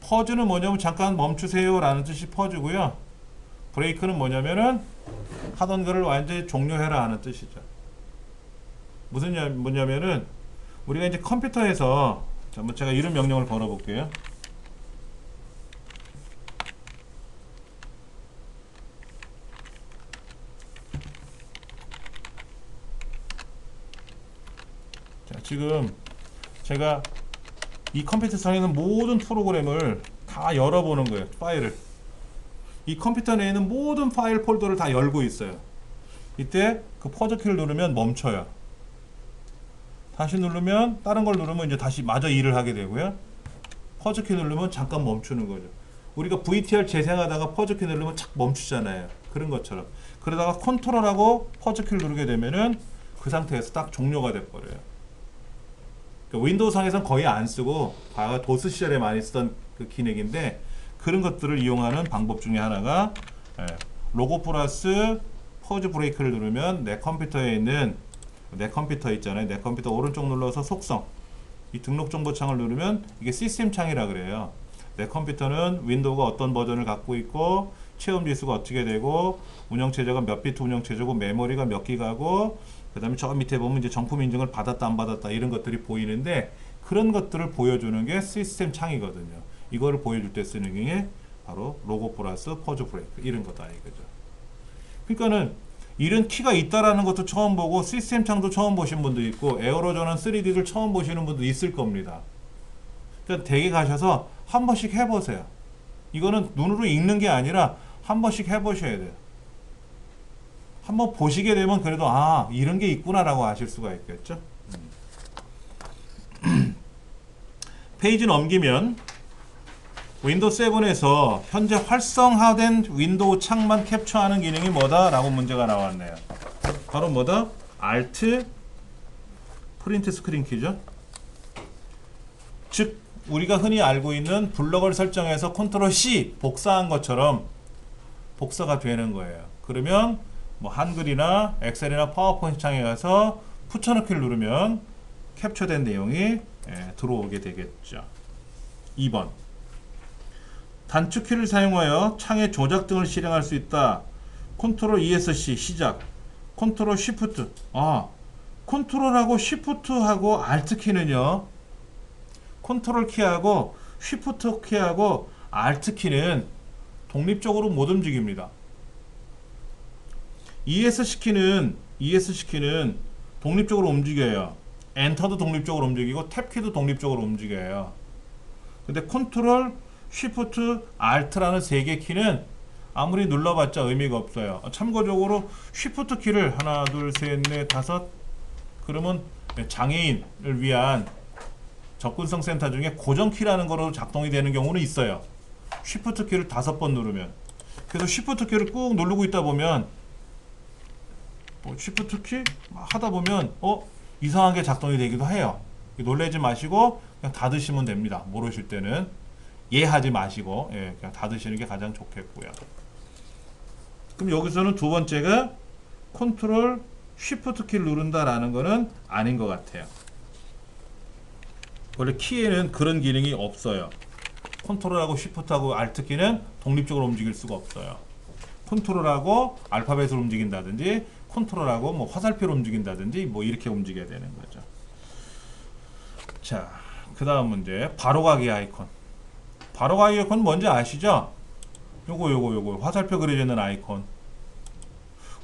퍼즈는 뭐냐면 잠깐 멈추세요 라는 뜻이 퍼즈고요. 브레이크는 뭐냐면은 하던 거를 완전히 종료해라 하는 뜻이죠. 뭐냐면은 우리가 이제 컴퓨터에서 한번 제가 이런 명령을 걸어 볼게요. 자, 지금 제가 이 컴퓨터상에 있는 모든 프로그램을 다 열어보는 거예요. 파일을. 이 컴퓨터 내에 있는 모든 파일 폴더를 다 열고 있어요. 이때 그 퍼즈 키를 누르면 멈춰요. 다시 누르면 다른 걸 누르면 이제 다시 마저 일을 하게 되고요. 퍼즈 키 누르면 잠깐 멈추는 거죠. 우리가 VTR 재생하다가 퍼즈 키 누르면 착 멈추잖아요. 그런 것처럼. 그러다가 컨트롤하고 퍼즈 키를 누르게 되면은 그 상태에서 딱 종료가 돼 버려요. 그러니까 윈도우상에서는 거의 안 쓰고 과거 도스 시절에 많이 쓰던 그 기능인데 그런 것들을 이용하는 방법 중에 하나가 로고 플러스 퍼즈 브레이크를 누르면 내 컴퓨터에 있는 내 컴퓨터 있잖아요. 내 컴퓨터 오른쪽 눌러서 속성 이 등록 정보 창을 누르면 이게 시스템 창이라 그래요. 내 컴퓨터는 윈도우가 어떤 버전을 갖고 있고 체험 지수가 어떻게 되고 운영체제가 몇 비트 운영체제고 메모리가 몇 기가고 그 다음에 저 밑에 보면 이제 정품 인증을 받았다 안 받았다 이런 것들이 보이는데 그런 것들을 보여주는 게 시스템 창이거든요. 이거를 보여줄 때 쓰는 게 바로 로고 플러스 퍼즈 브레이크 이런 거다 이거죠. 그러니까는 이런 키가 있다라는 것도 처음 보고 시스템 창도 처음 보신 분도 있고 에어로전은 3D를 처음 보시는 분도 있을 겁니다. 그러니까 댁에 가셔서 한 번씩 해보세요. 이거는 눈으로 읽는 게 아니라 한 번씩 해보셔야 돼요. 한번 보시게 되면 그래도 아 이런 게 있구나 라고 아실 수가 있겠죠. 페이지 넘기면 윈도우 7에서 현재 활성화된 윈도우 창만 캡처하는 기능이 뭐다? 라고 문제가 나왔네요. 바로 뭐다? Alt 프린트 스크린 키죠. 즉 우리가 흔히 알고 있는 블럭을 설정해서 컨트롤 C 복사한 것처럼 복사가 되는 거예요. 그러면 뭐 한글이나 엑셀이나 파워포인트 창에 가서 붙여넣기를 누르면 캡처된 내용이 들어오게 되겠죠. 2번 단축키를 사용하여 창의 조작 등을 실행할 수 있다. 컨트롤 ESC 시작. 컨트롤 쉬프트. 컨트롤하고 쉬프트하고 알트 키는요. 컨트롤 키하고 쉬프트 키하고 알트 키는 독립적으로 못 움직입니다. ESC 키는 독립적으로 움직여요. 엔터도 독립적으로 움직이고 탭 키도 독립적으로 움직여요. 근데 컨트롤 쉬프트, 알트라는 세 개 키는 아무리 눌러봤자 의미가 없어요. 참고적으로 쉬프트 키를 하나, 둘, 셋, 넷, 다섯 그러면 장애인을 위한 접근성 센터 중에 고정키라는 거로 작동이 되는 경우는 있어요. 쉬프트 키를 5번 누르면. 그래서 쉬프트 키를 꾹 누르고 있다 보면 쉬프트 키 하다 보면 이상하게 작동이 되기도 해요. 놀라지 마시고 그냥 닫으시면 됩니다. 모르실 때는. 예하지 마시고 그냥 닫으시는 게 가장 좋겠고요. 그럼 여기서는 두 번째가 컨트롤 쉬프트 키를 누른다라는 거는 아닌 것 같아요. 원래 키에는 그런 기능이 없어요. 컨트롤하고 쉬프트하고 알트 키는 독립적으로 움직일 수가 없어요. 컨트롤하고 알파벳을 움직인다든지 컨트롤하고 뭐 화살표를 움직인다든지 뭐 이렇게 움직여야 되는 거죠. 자, 그 다음 문제. 바로가기 아이콘. 바로가기 아이콘 뭔지 아시죠? 요거 화살표 그려져 있는 아이콘.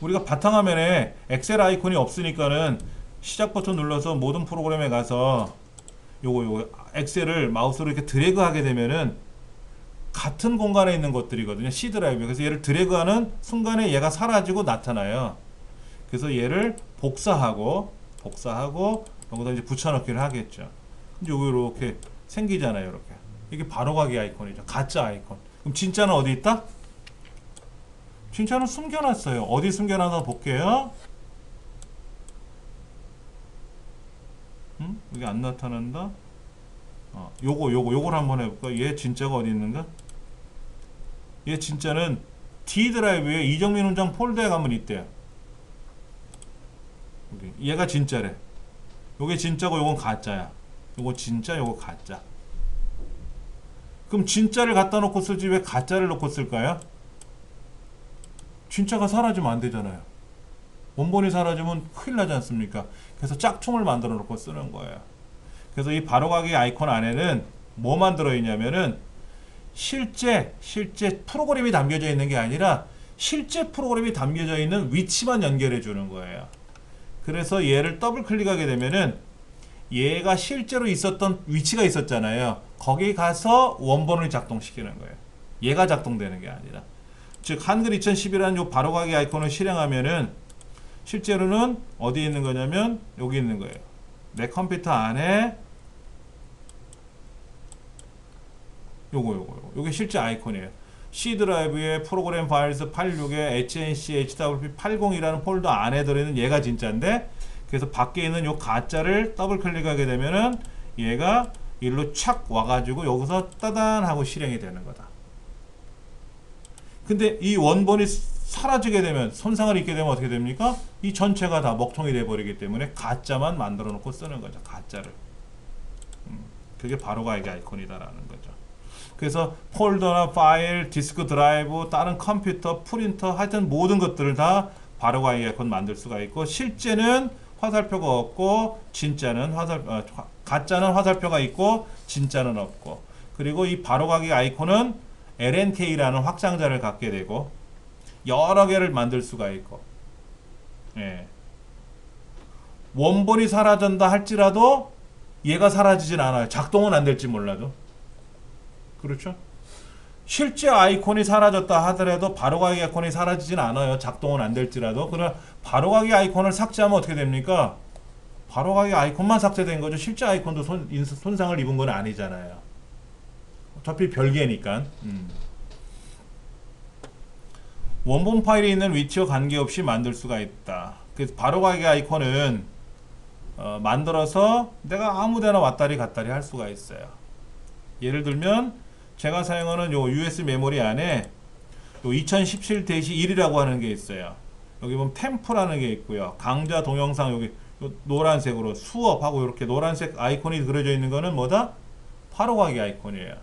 우리가 바탕화면에 엑셀 아이콘이 없으니까는 시작 버튼 눌러서 모든 프로그램에 가서 요거 엑셀을 마우스로 이렇게 드래그 하게 되면은 같은 공간에 있는 것들이거든요. C 드라이브. 그래서 얘를 드래그하는 순간에 얘가 사라지고 나타나요. 그래서 얘를 복사하고 여기다 이제 붙여넣기를 하겠죠. 이제 이렇게 생기잖아요. 이렇게. 이게 바로가기 아이콘이죠. 가짜 아이콘. 그럼 진짜는 어디 있다? 진짜는 숨겨놨어요. 어디 숨겨놔서 볼게요. 여기 안 나타난다. 요걸 한번 해볼까? 얘 진짜가 어디 있는가? 얘 진짜는 D 드라이브에 이정민 훈장 폴더에 가면 있대요. 얘가 진짜래. 요게 진짜고 요건 가짜야. 요거 진짜, 요거 가짜. 그럼 진짜를 갖다 놓고 쓰지 왜 가짜를 놓고 쓸까요? 진짜가 사라지면 안 되잖아요. 원본이 사라지면 큰일 나지 않습니까? 그래서 짝퉁을 만들어 놓고 쓰는 거예요. 그래서 이 바로가기 아이콘 안에는 뭐만 들어있냐면은 실제 프로그램이 담겨져 있는 게 아니라 실제 프로그램이 담겨져 있는 위치만 연결해 주는 거예요. 그래서 얘를 더블 클릭하게 되면은 얘가 실제로 있었던 위치가 있었잖아요. 거기 가서 원본을 작동시키는 거예요. 얘가 작동되는 게 아니라. 즉 한글 2011이라는 요 바로가기 아이콘을 실행하면은 실제로는 어디에 있는 거냐면 여기 있는 거예요. 내 컴퓨터 안에 요게 실제 아이콘이에요. C 드라이브에 프로그램 파일스 86에 HNC HWP 80이라는 폴더 안에 들어있는 얘가 진짜인데, 그래서 밖에 있는 요 가짜를 더블 클릭하게 되면은 얘가 일로 착 와가지고 여기서 따단 하고 실행이 되는 거다. 근데 이 원본이 사라지게 되면, 손상을 입게 되면 어떻게 됩니까? 이 전체가 다 먹통이 돼버리기 때문에 가짜만 만들어 놓고 쓰는 거죠. 가짜를. 그게 바로가기 아이콘이다라는 거죠. 그래서 폴더나 파일, 디스크 드라이브, 다른 컴퓨터, 프린터, 하여튼 모든 것들을 다 바로가기 아이콘 만들 수가 있고, 실제는 화살표가 없고 가짜는 화살표가 있고 진짜는 없고, 그리고 이 바로가기 아이콘은 LNK라는 확장자를 갖게 되고 여러 개를 만들 수가 있고, 예. 원본이 사라진다 할지라도 얘가 사라지진 않아요. 작동은 안 될지 몰라도. 그렇죠? 실제 아이콘이 사라졌다 하더라도 바로가기 아이콘이 사라지진 않아요. 작동은 안 될지라도. 그러나 바로가기 아이콘을 삭제하면 어떻게 됩니까? 바로가기 아이콘만 삭제된 거죠. 실제 아이콘도 손상을 입은 건 아니잖아요. 어차피 별개니까. 원본 파일에 있는 위치와 관계없이 만들 수가 있다. 그래서 바로가기 아이콘은 만들어서 내가 아무데나 왔다리 갔다리 할 수가 있어요. 예를 들면 제가 사용하는 요 USB 메모리 안에 요 2017-1이라고 하는 게 있어요. 여기 보면 템프라는 게 있고요. 강좌 동영상 여기 요 노란색으로 수업하고 이렇게 노란색 아이콘이 그려져 있는 거는 뭐다? 바로가기 아이콘이에요.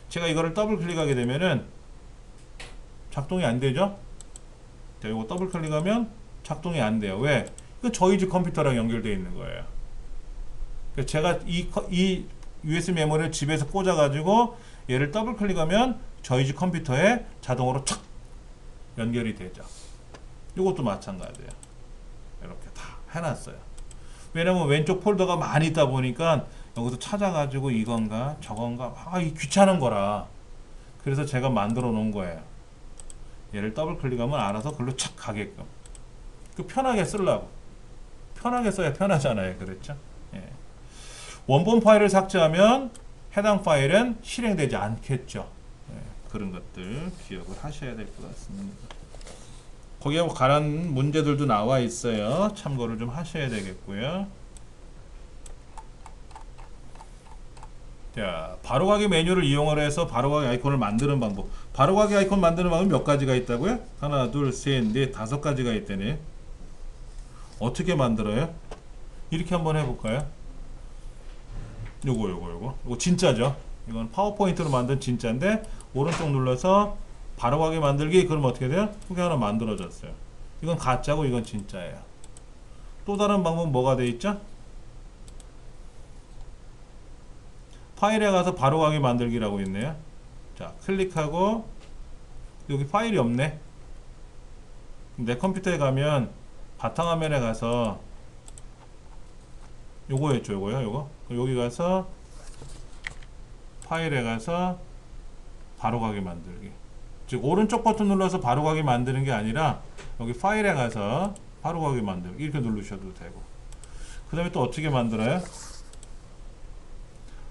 제가 이거를 더블 클릭하게 되면은 작동이 안 되죠? 자, 이거 더블 클릭하면 작동이 안 돼요. 왜? 이거 저희 집 컴퓨터랑 연결되어 있는 거예요. 그래서 제가 이 USB 메모리를 집에서 꽂아가지고 얘를 더블 클릭하면 저희 집 컴퓨터에 자동으로 촥 연결이 되죠. 이것도 마찬가지예요. 이렇게 다 해놨어요. 왜냐면 왼쪽 폴더가 많이 있다 보니까 여기서 찾아가지고 이건가 저건가 이 귀찮은 거라. 그래서 제가 만들어 놓은 거예요. 얘를 더블 클릭하면 알아서 글로 착 가게끔. 편하게 쓰려고. 편하게 써야 편하잖아요. 그렇죠? 예. 원본 파일을 삭제하면 해당 파일은 실행되지 않겠죠. 예. 그런 것들 기억을 하셔야 될 것 같습니다. 거기에 관한 문제들도 나와 있어요. 참고를 좀 하셔야 되겠고요. 자, 바로가기 메뉴를 이용을 해서 바로가기 아이콘을 만드는 방법. 바로가기 아이콘 만드는 방법이 몇 가지가 있다고요? 하나, 둘, 셋, 넷, 5가지가 있다네. 어떻게 만들어요? 이렇게 한번 해볼까요? 요거 진짜죠? 이건 파워포인트로 만든 진짜인데 오른쪽 눌러서 바로 가게 만들기. 그럼 어떻게 돼요? 그게 하나 만들어졌어요. 이건 가짜고 이건 진짜예요. 또 다른 방법은 뭐가 돼 있죠? 파일에 가서 바로 가게 만들기라고 있네요. 자, 클릭하고 여기 파일이 없네. 내 컴퓨터에 가면 바탕화면에 가서 요거였죠, 요거요, 요거. 여기 가서 파일에 가서 바로 가게 만들기. 즉 오른쪽 버튼 눌러서 바로 가게 만드는 게 아니라 여기 파일에 가서 바로 가게 만들기 이렇게 누르셔도 되고. 그 다음에 또 어떻게 만들어요?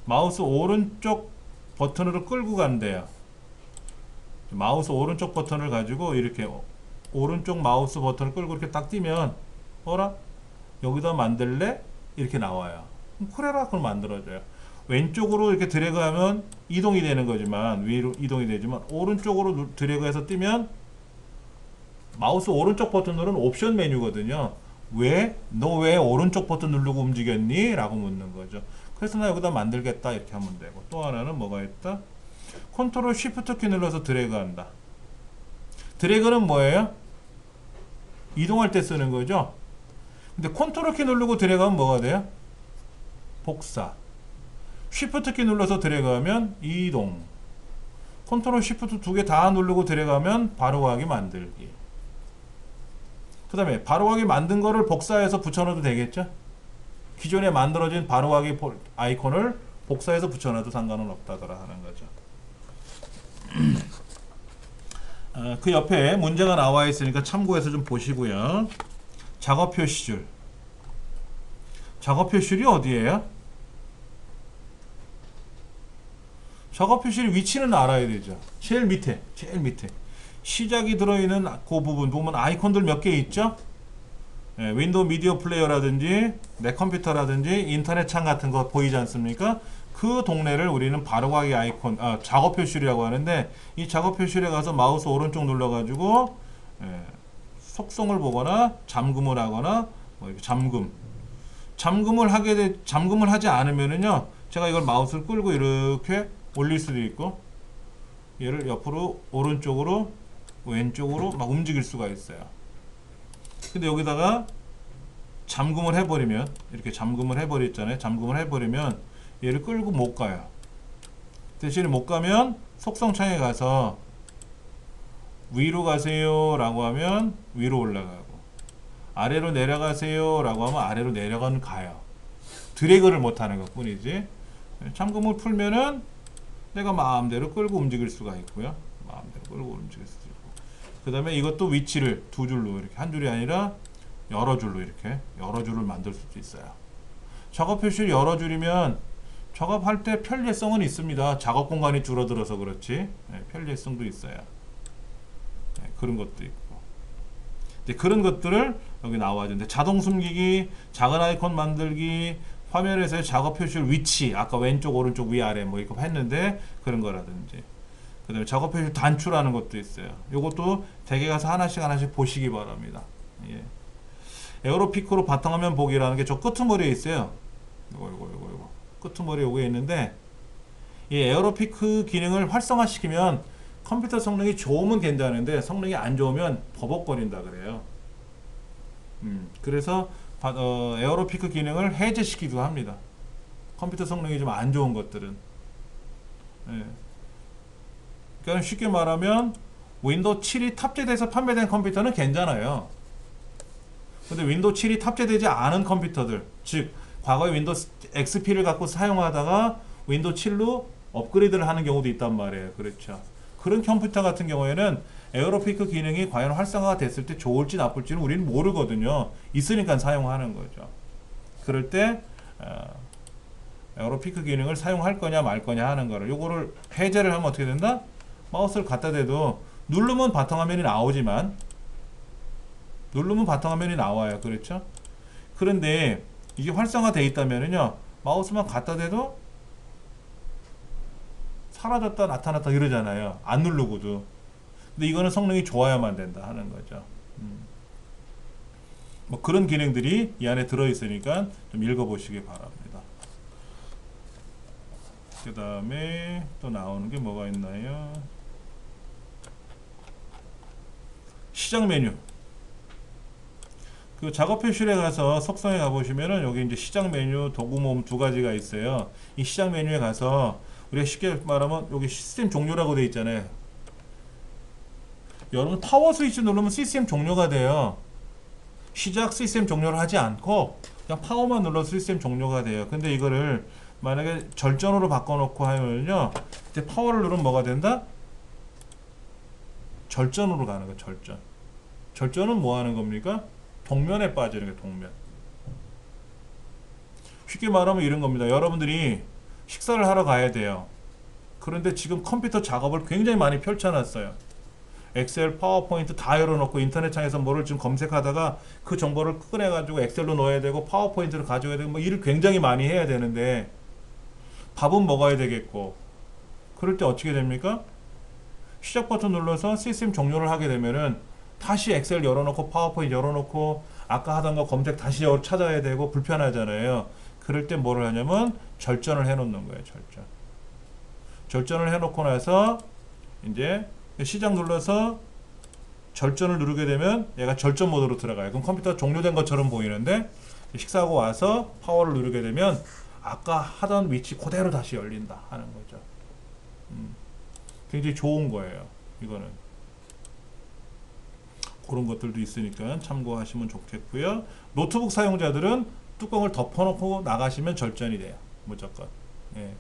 마우스 오른쪽 버튼으로 끌고 간대요. 마우스 오른쪽 버튼을 가지고 이렇게 오른쪽 마우스 버튼을 끌고 이렇게 딱 띄면 어라? 여기다 만들래? 이렇게 나와요. 그래라. 그럼 만들어져요. 왼쪽으로 이렇게 드래그하면 이동이 되는 거지만 위로 이동이 되지만 오른쪽으로 드래그해서 띄면 마우스 오른쪽 버튼 누르는 옵션 메뉴거든요. 왜? 너 왜 오른쪽 버튼 누르고 움직였니? 라고 묻는 거죠. 그래서 나 여기다 만들겠다 이렇게 하면 되고. 또 하나는 뭐가 있다? 컨트롤 쉬프트 키 눌러서 드래그한다. 드래그는 뭐예요? 이동할 때 쓰는 거죠. 근데 컨트롤 키 누르고 드래그하면 뭐가 돼요? 복사. 쉬프트 키 눌러서 드래그하면 이동. 컨트롤 쉬프트 두 개 다 누르고 드래그하면 바로 가기 만들기. 그 다음에 바로 가기 만든 거를 복사해서 붙여넣어도 되겠죠? 기존에 만들어진 바로 가기 아이콘을 복사해서 붙여넣어도 상관은 없다더라 하는 거죠. 그 옆에 문제가 나와 있으니까 참고해서 좀 보시고요. 작업 표시줄. 작업 표시줄이 어디예요? 작업 표시줄 위치는 알아야 되죠. 제일 밑에. 시작이 들어있는 그 부분 보면 아이콘들 몇 개 있죠? 예, 윈도우 미디어 플레이어라든지 내 컴퓨터라든지 인터넷 창 같은 거 보이지 않습니까? 그 동네를 우리는 바로가기 아이콘, 작업 표시라고 하는데 이 작업 표시에 가서 마우스 오른쪽 눌러가지고 속성을 보거나 잠금을 하거나 뭐 이렇게 잠금을 하지 않으면은요 제가 이걸 마우스를 끌고 이렇게 올릴 수도 있고 얘를 옆으로 오른쪽으로 왼쪽으로 막 움직일 수가 있어요. 근데 여기다가 잠금을 해버리면 이렇게 잠금을 해버렸잖아요. 잠금을 해버리면 얘를 끌고 못 가요. 대신에 못 가면 속성창에 가서 위로 가세요 라고 하면 위로 올라가고 아래로 내려가세요 라고 하면 아래로 내려가는 가요. 드래그를 못하는 것 뿐이지. 잠금을 풀면은 내가 마음대로 끌고 움직일 수가 있고요. 마음대로 끌고 움직일 수도 있고. 그 다음에 이것도 위치를 두 줄로 이렇게 한 줄이 아니라 여러 줄로 이렇게 여러 줄을 만들 수도 있어요. 작업 표시를 여러 줄이면 작업할 때 편리성은 있습니다. 작업 공간이 줄어들어서 그렇지. 편리성도 있어요. 그런 것도 있고. 그런 것들을 여기 나와주는데 자동 숨기기, 작은 아이콘 만들기, 화면에서의 작업 표시를 위치, 아까 왼쪽, 오른쪽, 위아래 뭐 이거 했는데 그런 거라든지. 그 다음에 작업 표시 단추라는 것도 있어요. 요것도 댁에 가서 하나씩 보시기 바랍니다. 예. 에어로피크로 바탕화면 보기라는 게 저 끄트머리에 있어요. 요거. 끄트머리 요거에 있는데 이 에어로피크 기능을 활성화시키면 컴퓨터 성능이 좋으면 괜찮은데 성능이 안 좋으면 버벅거린다 그래요. 그래서 에어로피크 기능을 해제시키기도 합니다. 컴퓨터 성능이 좀 안 좋은 것들은. 예. 그러니까 쉽게 말하면 윈도우 7이 탑재돼서 판매된 컴퓨터는 괜찮아요. 근데 윈도우 7이 탑재되지 않은 컴퓨터들, 즉 과거에 윈도우 XP를 갖고 사용하다가 윈도우 7로 업그레이드를 하는 경우도 있단 말이에요. 그렇죠. 그런 컴퓨터 같은 경우에는 에어로피크 기능이 과연 활성화가 됐을 때 좋을지 나쁠지는 우리는 모르거든요. 있으니까 사용하는 거죠. 그럴 때 에어로피크 기능을 사용할 거냐 말 거냐 하는 거를 요거를 해제를 하면 어떻게 된다? 마우스를 갖다 대도 누르면 바탕화면이 나오지만 바탕화면이 나와요. 그렇죠? 그런데 이게 활성화되어 있다면은요 마우스만 갖다 대도 사라졌다 나타났다 이러잖아요. 안 누르고도. 근데 이거는 성능이 좋아야만 된다 하는 거죠. 뭐 그런 기능들이 이 안에 들어있으니까 좀 읽어보시기 바랍니다. 그 다음에 또 나오는 게 뭐가 있나요? 시작 메뉴. 그 작업 표시에 가서 속성에 가보시면은 여기 이제 시작 메뉴, 도구 모음 두 가지가 있어요. 이 시작 메뉴에 가서 우리가 쉽게 말하면 여기 시스템 종료라고 되어 있잖아요. 여러분 파워 스위치 누르면 시스템 종료가 돼요. 시작 시스템 종료를 하지 않고 그냥 파워만 눌러서 시스템 종료가 돼요. 근데 이거를 만약에 절전으로 바꿔놓고 하면요, 이제 파워를 누르면 뭐가 된다? 절전으로 가는 거예요. 절전. 절전은 뭐 하는 겁니까? 동면에 빠지는 게 동면. 쉽게 말하면 이런 겁니다. 여러분들이 식사를 하러 가야 돼요. 그런데 지금 컴퓨터 작업을 굉장히 많이 펼쳐놨어요. 엑셀, 파워포인트 다 열어놓고 인터넷 창에서 뭐를 좀 검색하다가 그 정보를 꺼내가지고 엑셀로 넣어야 되고 파워포인트를 가져야 되고 뭐 일을 굉장히 많이 해야 되는데 밥은 먹어야 되겠고, 그럴 때 어떻게 됩니까? 시작 버튼 눌러서 시스템 종료를 하게 되면은 다시 엑셀 열어놓고 파워포인트 열어놓고 아까 하던 거 검색 다시 찾아야 되고 불편하잖아요. 그럴 때 뭐를 하냐면 절전을 해놓는 거예요. 절전. 절전을 해놓고 나서 이제 시작 눌러서 절전을 누르게 되면 얘가 절전 모드로 들어가요. 그럼 컴퓨터 종료된 것처럼 보이는데 식사하고 와서 파워를 누르게 되면 아까 하던 위치 그대로 다시 열린다 하는 거죠. 굉장히 좋은 거예요. 이거는 그런 것들도 있으니까 참고하시면 좋겠고요. 노트북 사용자들은 뚜껑을 덮어놓고 나가시면 절전이 돼요. 무조건. 예.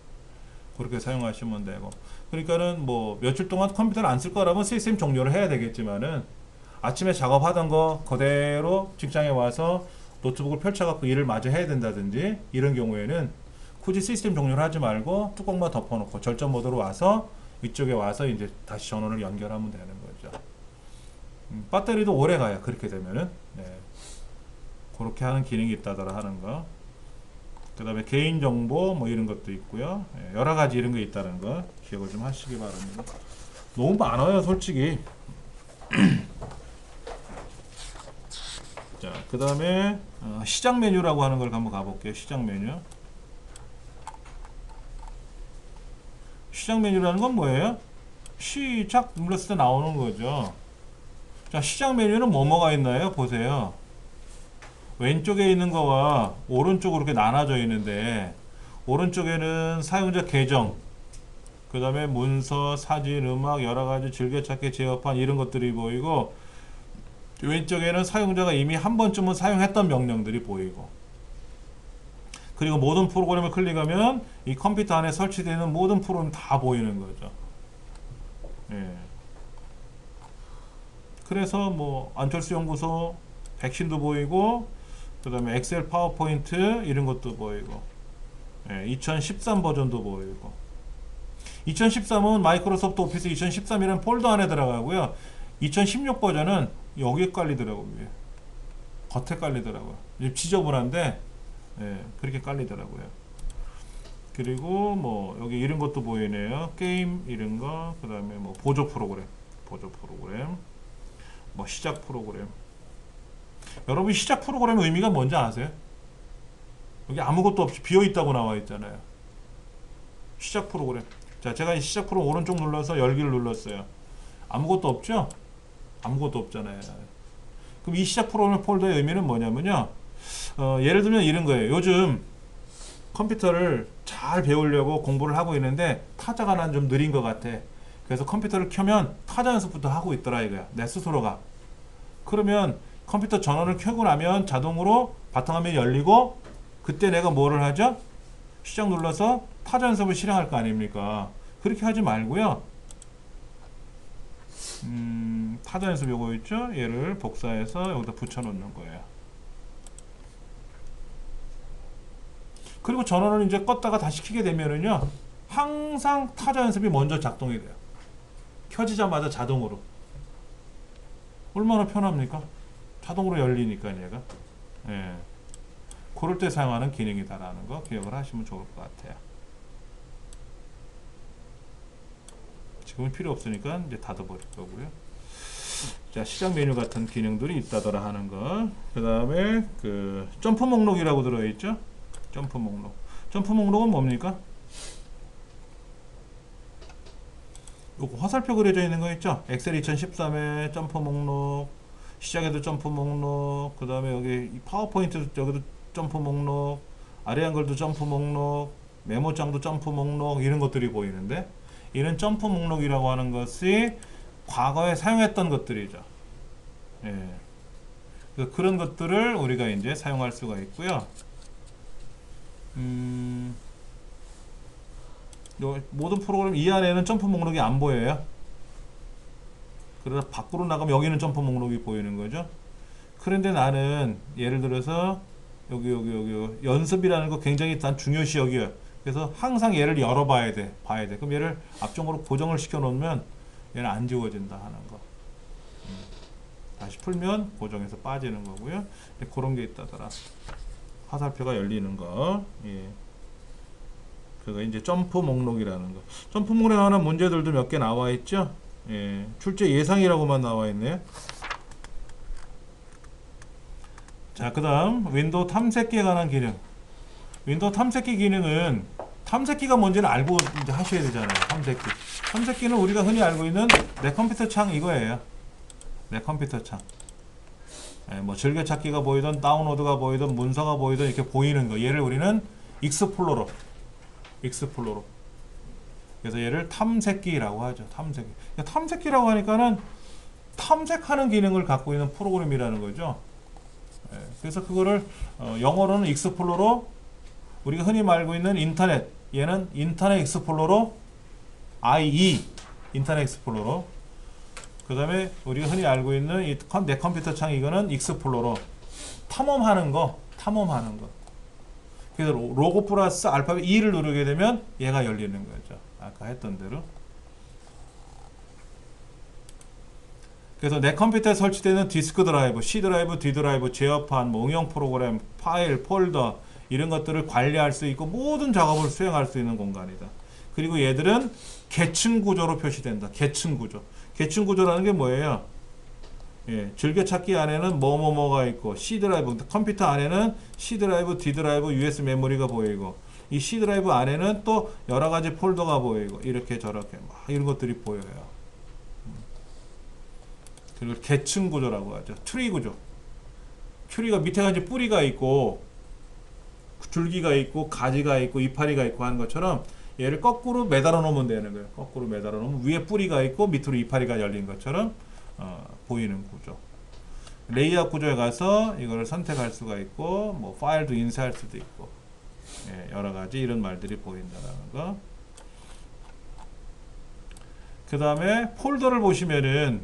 그렇게 사용하시면 되고, 그러니까는 뭐 며칠 동안 컴퓨터를 안 쓸 거라면 시스템 종료를 해야 되겠지만은 아침에 작업하던 거 그대로 직장에 와서 노트북을 펼쳐갖고 일을 마저 해야 된다든지 이런 경우에는 굳이 시스템 종료를 하지 말고 뚜껑만 덮어놓고 절전 모드로 와서 이쪽에 와서 이제 다시 전원을 연결하면 되는 거죠. 배터리도 오래 가요. 그렇게 되면은. 네. 그렇게 하는 기능이 있다더라 하는 거. 그 다음에 개인정보 뭐 이런 것도 있고요. 예, 여러 가지 이런 거 있다는 거 기억을 좀 하시기 바랍니다. 너무 많아요, 솔직히. 자, 그 다음에 시작 메뉴라고 하는 걸 한번 가볼게요. 시작 메뉴. 시작 메뉴라는 건 뭐예요? 시작 눌렀을 때 나오는 거죠. 자, 시작 메뉴는 뭐가 있나요? 보세요. 왼쪽에 있는 거와 오른쪽으로 이렇게 나눠져 있는데, 오른쪽에는 사용자 계정, 그 다음에 문서, 사진, 음악, 여러가지 즐겨찾기, 제어판 이런 것들이 보이고, 왼쪽에는 사용자가 이미 한 번쯤은 사용했던 명령들이 보이고, 그리고 모든 프로그램을 클릭하면 이 컴퓨터 안에 설치되어 있는 모든 프로그램 다 보이는 거죠. 예. 그래서 뭐 안철수 연구소 백신도 보이고, 그 다음에 엑셀, 파워포인트 이런 것도 보이고, 예, 2013 버전도 보이고, 2013은 마이크로소프트 오피스 2013이라는 폴더 안에 들어가고요. 2016 버전은 여기에 깔리더라고요. 위에. 겉에 깔리더라고요. 지저분한데 예, 그렇게 깔리더라고요. 그리고 뭐 여기 이런 것도 보이네요. 게임 이런 거, 그 다음에 뭐 보조 프로그램, 뭐 시작 프로그램. 여러분 시작 프로그램의 의미가 뭔지 아세요? 여기 아무것도 없이 비어 있다고 나와 있잖아요. 시작 프로그램. 자, 제가 이 시작 프로그램 오른쪽 눌러서 열기를 눌렀어요. 아무것도 없죠? 아무것도 없잖아요. 그럼 이 시작 프로그램 폴더의 의미는 뭐냐면요. 예를 들면 이런 거예요. 요즘 컴퓨터를 잘 배우려고 공부를 하고 있는데 타자가 난 좀 느린 것 같아. 그래서 컴퓨터를 켜면 타자 연습부터 하고 있더라 이거야. 내 스스로가. 그러면 컴퓨터 전원을 켜고 나면 자동으로 바탕화면이 열리고, 그때 내가 뭐를 하죠? 시작 눌러서 타자 연습을 실행할 거 아닙니까? 그렇게 하지 말고요. 타자 연습 요거 있죠? 얘를 복사해서 여기다 붙여 놓는 거예요. 그리고 전원을 이제 껐다가 다시 켜게 되면은요, 항상 타자 연습이 먼저 작동이 돼요. 켜지자마자 자동으로. 얼마나 편합니까? 자동으로 열리니까 얘가. 예. 그럴 때 사용하는 기능이다라는 거 기억을 하시면 좋을 것 같아요. 지금은 필요 없으니까 이제 닫아버릴 거고요. 자, 시작 메뉴 같은 기능들이 있다더라 하는 거. 그 다음에 그 점프 목록이라고 들어있죠? 점프 목록. 점프 목록은 뭡니까? 요거 화살표 그려져 있는 거 있죠? 엑셀 2013에 점프 목록, 시작에도 점프 목록, 그 다음에 여기 이 파워포인트 여기도 점프 목록, 아래 한글도 점프 목록, 메모장도 점프 목록, 이런 것들이 보이는데, 이런 점프 목록이라고 하는 것이 과거에 사용했던 것들이죠. 예. 그래서 그런 것들을 우리가 이제 사용할 수가 있고요. 모든 프로그램 이 안에는 점프 목록이 안 보여요. 그래서 밖으로 나가면 여기는 점프 목록이 보이는 거죠. 그런데 나는 예를 들어서 여기 연습이라는 거 굉장히 단 중요시 여겨요. 그래서 항상 얘를 열어봐야 돼. 그럼 얘를 앞쪽으로 고정을 시켜 놓으면 얘는 안 지워진다 하는 거. 다시 풀면 고정해서 빠지는 거고요. 그런 게 있다더라. 화살표가 열리는 거. 예. 그거 이제 점프 목록이라는 거. 점프 목록에 나오는 문제들도 몇 개 나와 있죠. 예. 출제 예상이라고만 나와 있네요. 자, 그 다음 윈도우 탐색기에 관한 기능. 윈도우 탐색기 기능은 탐색기가 뭔지는 알고 이제 하셔야 되잖아요. 탐색기는 우리가 흔히 알고 있는 내 컴퓨터 창 이거예요. 내 컴퓨터 창. 예, 뭐 즐겨찾기가 보이든 다운로드가 보이든 문서가 보이든 이렇게 보이는 거. 얘를 우리는 익스플로러. 그래서 얘를 탐색기라고 하죠. 탐색기라고 하니까는 탐색하는 기능을 갖고 있는 프로그램이라는 거죠. 예, 그래서 그거를 영어로는 익스플로러, 우리가 흔히 말고 있는 인터넷, 얘는 인터넷 익스플로러 IE, 인터넷 익스플로러. 그 다음에 우리가 흔히 알고 있는 내 컴퓨터 창, 이거는 익스플로러, 탐험하는 거. 그래서 로고 플러스 알파벳 E를 누르게 되면 얘가 열리는 거죠. 아까 했던 대로. 그래서 내 컴퓨터에 설치되는 디스크 드라이브, C 드라이브, D 드라이브, 제어판, 뭐 응용 프로그램, 파일, 폴더, 이런 것들을 관리할 수 있고 모든 작업을 수행할 수 있는 공간이다. 그리고 얘들은 계층 구조로 표시된다. 계층 구조라는 게 뭐예요? 예, 즐겨찾기 안에는 뭐가 있고, C 드라이브, 컴퓨터 안에는 C 드라이브, D 드라이브, US 메모리가 보이고, 이 C 드라이브 안에는 또 여러 가지 폴더가 보이고, 이렇게 저렇게 막 이런 것들이 보여요. 그리고 계층 구조라고 하죠. 트리 구조. 트리가 밑에가 이제 뿌리가 있고, 줄기가 있고, 가지가 있고, 이파리가 있고 하는 것처럼 얘를 거꾸로 매달아 놓으면 되는 거예요. 거꾸로 매달아 놓으면 위에 뿌리가 있고 밑으로 이파리가 열린 것처럼 보이는 구조. 레이아웃 구조에 가서 이거를 선택할 수가 있고, 뭐 파일도 인쇄할 수도 있고, 예, 여러 가지 이런 말들이 보인다는 거. 그 다음에 폴더를 보시면은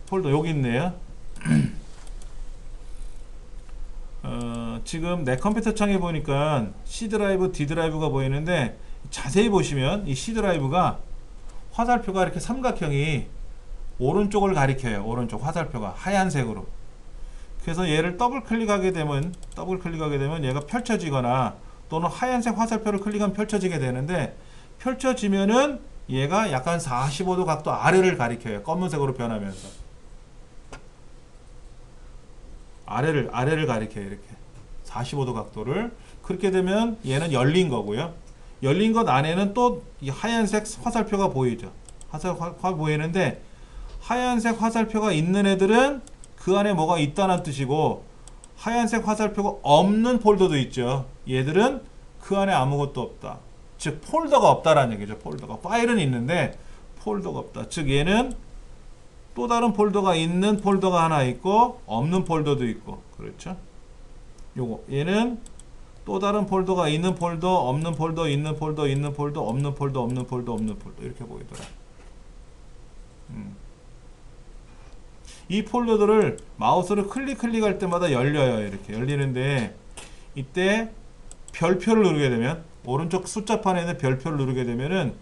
폴더 여기 있네요. 지금 내 컴퓨터 창에 보니까 C 드라이브, D 드라이브가 보이는데 자세히 보시면 이 C 드라이브가 화살표가 이렇게 삼각형이 오른쪽을 가리켜요. 오른쪽 화살표가 하얀색으로. 그래서 얘를 더블 클릭하게 되면 얘가 펼쳐지거나 또는 하얀색 화살표를 클릭하면 펼쳐지게 되는데, 펼쳐지면은 얘가 약간 45도 각도 아래를 가리켜요. 검은색으로 변하면서 아래를 가리켜요. 이렇게 45도 각도를. 그렇게 되면 얘는 열린 거고요. 열린 것 안에는 또 이 하얀색 화살표가 보이죠. 화살표 보이는데, 하얀색 화살표가 있는 애들은 그 안에 뭐가 있다는 뜻이고, 하얀색 화살표가 없는 폴더도 있죠. 얘들은 그 안에 아무것도 없다. 즉 폴더가 없다라는 얘기죠. 폴더가. 파일은 있는데 폴더가 없다. 즉 얘는 또 다른 폴더가 있는 폴더가 하나 있고 없는 폴더도 있고, 그렇죠? 요거 얘는 또 다른 폴더가 있는 폴더, 없는 폴더, 있는 폴더, 있는 폴더, 없는 폴더, 없는 폴더, 없는 폴더, 이렇게 보이더라. 이 폴더들을 마우스를 클릭할 때마다 열려요. 이렇게 열리는데, 이때 별표를 누르게 되면, 오른쪽 숫자판에 있는 별표를 누르게 되면은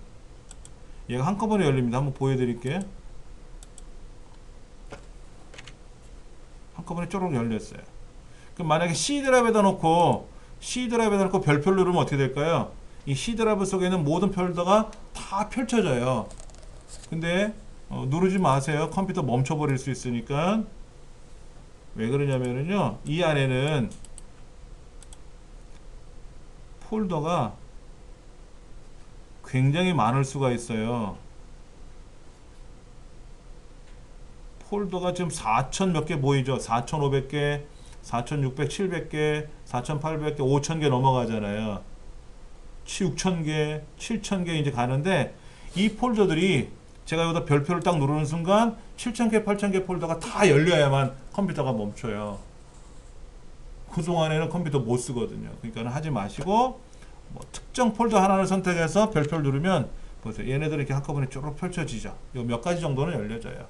얘가 한꺼번에 열립니다. 한번 보여드릴게요. 한꺼번에 쪼록 열렸어요. 그럼 만약에 C 드라이브에다 놓고 별표를 누르면 어떻게 될까요? 이 C 드라이브 속에 있는 모든 폴더가 다 펼쳐져요. 근데 누르지 마세요. 컴퓨터 멈춰버릴 수 있으니까. 왜 그러냐면요, 이 안에는 폴더가 굉장히 많을 수가 있어요. 폴더가 지금 4,000 몇 개 보이죠? 4,500개, 4,600, 700개, 4,800개, 5,000개 넘어가잖아요. 6,000개, 7,000개 이제 가는데 이 폴더들이 제가 여기다 별표를 딱 누르는 순간 7,000개, 8,000개 폴더가 다 열려야만 컴퓨터가 멈춰요. 그동안에는 컴퓨터 못 쓰거든요. 그러니까 하지 마시고 뭐 특정 폴더 하나를 선택해서 별표를 누르면 보세요. 얘네들이 이렇게 한꺼번에 쭉 펼쳐지죠. 요 몇 가지 정도는 열려져요.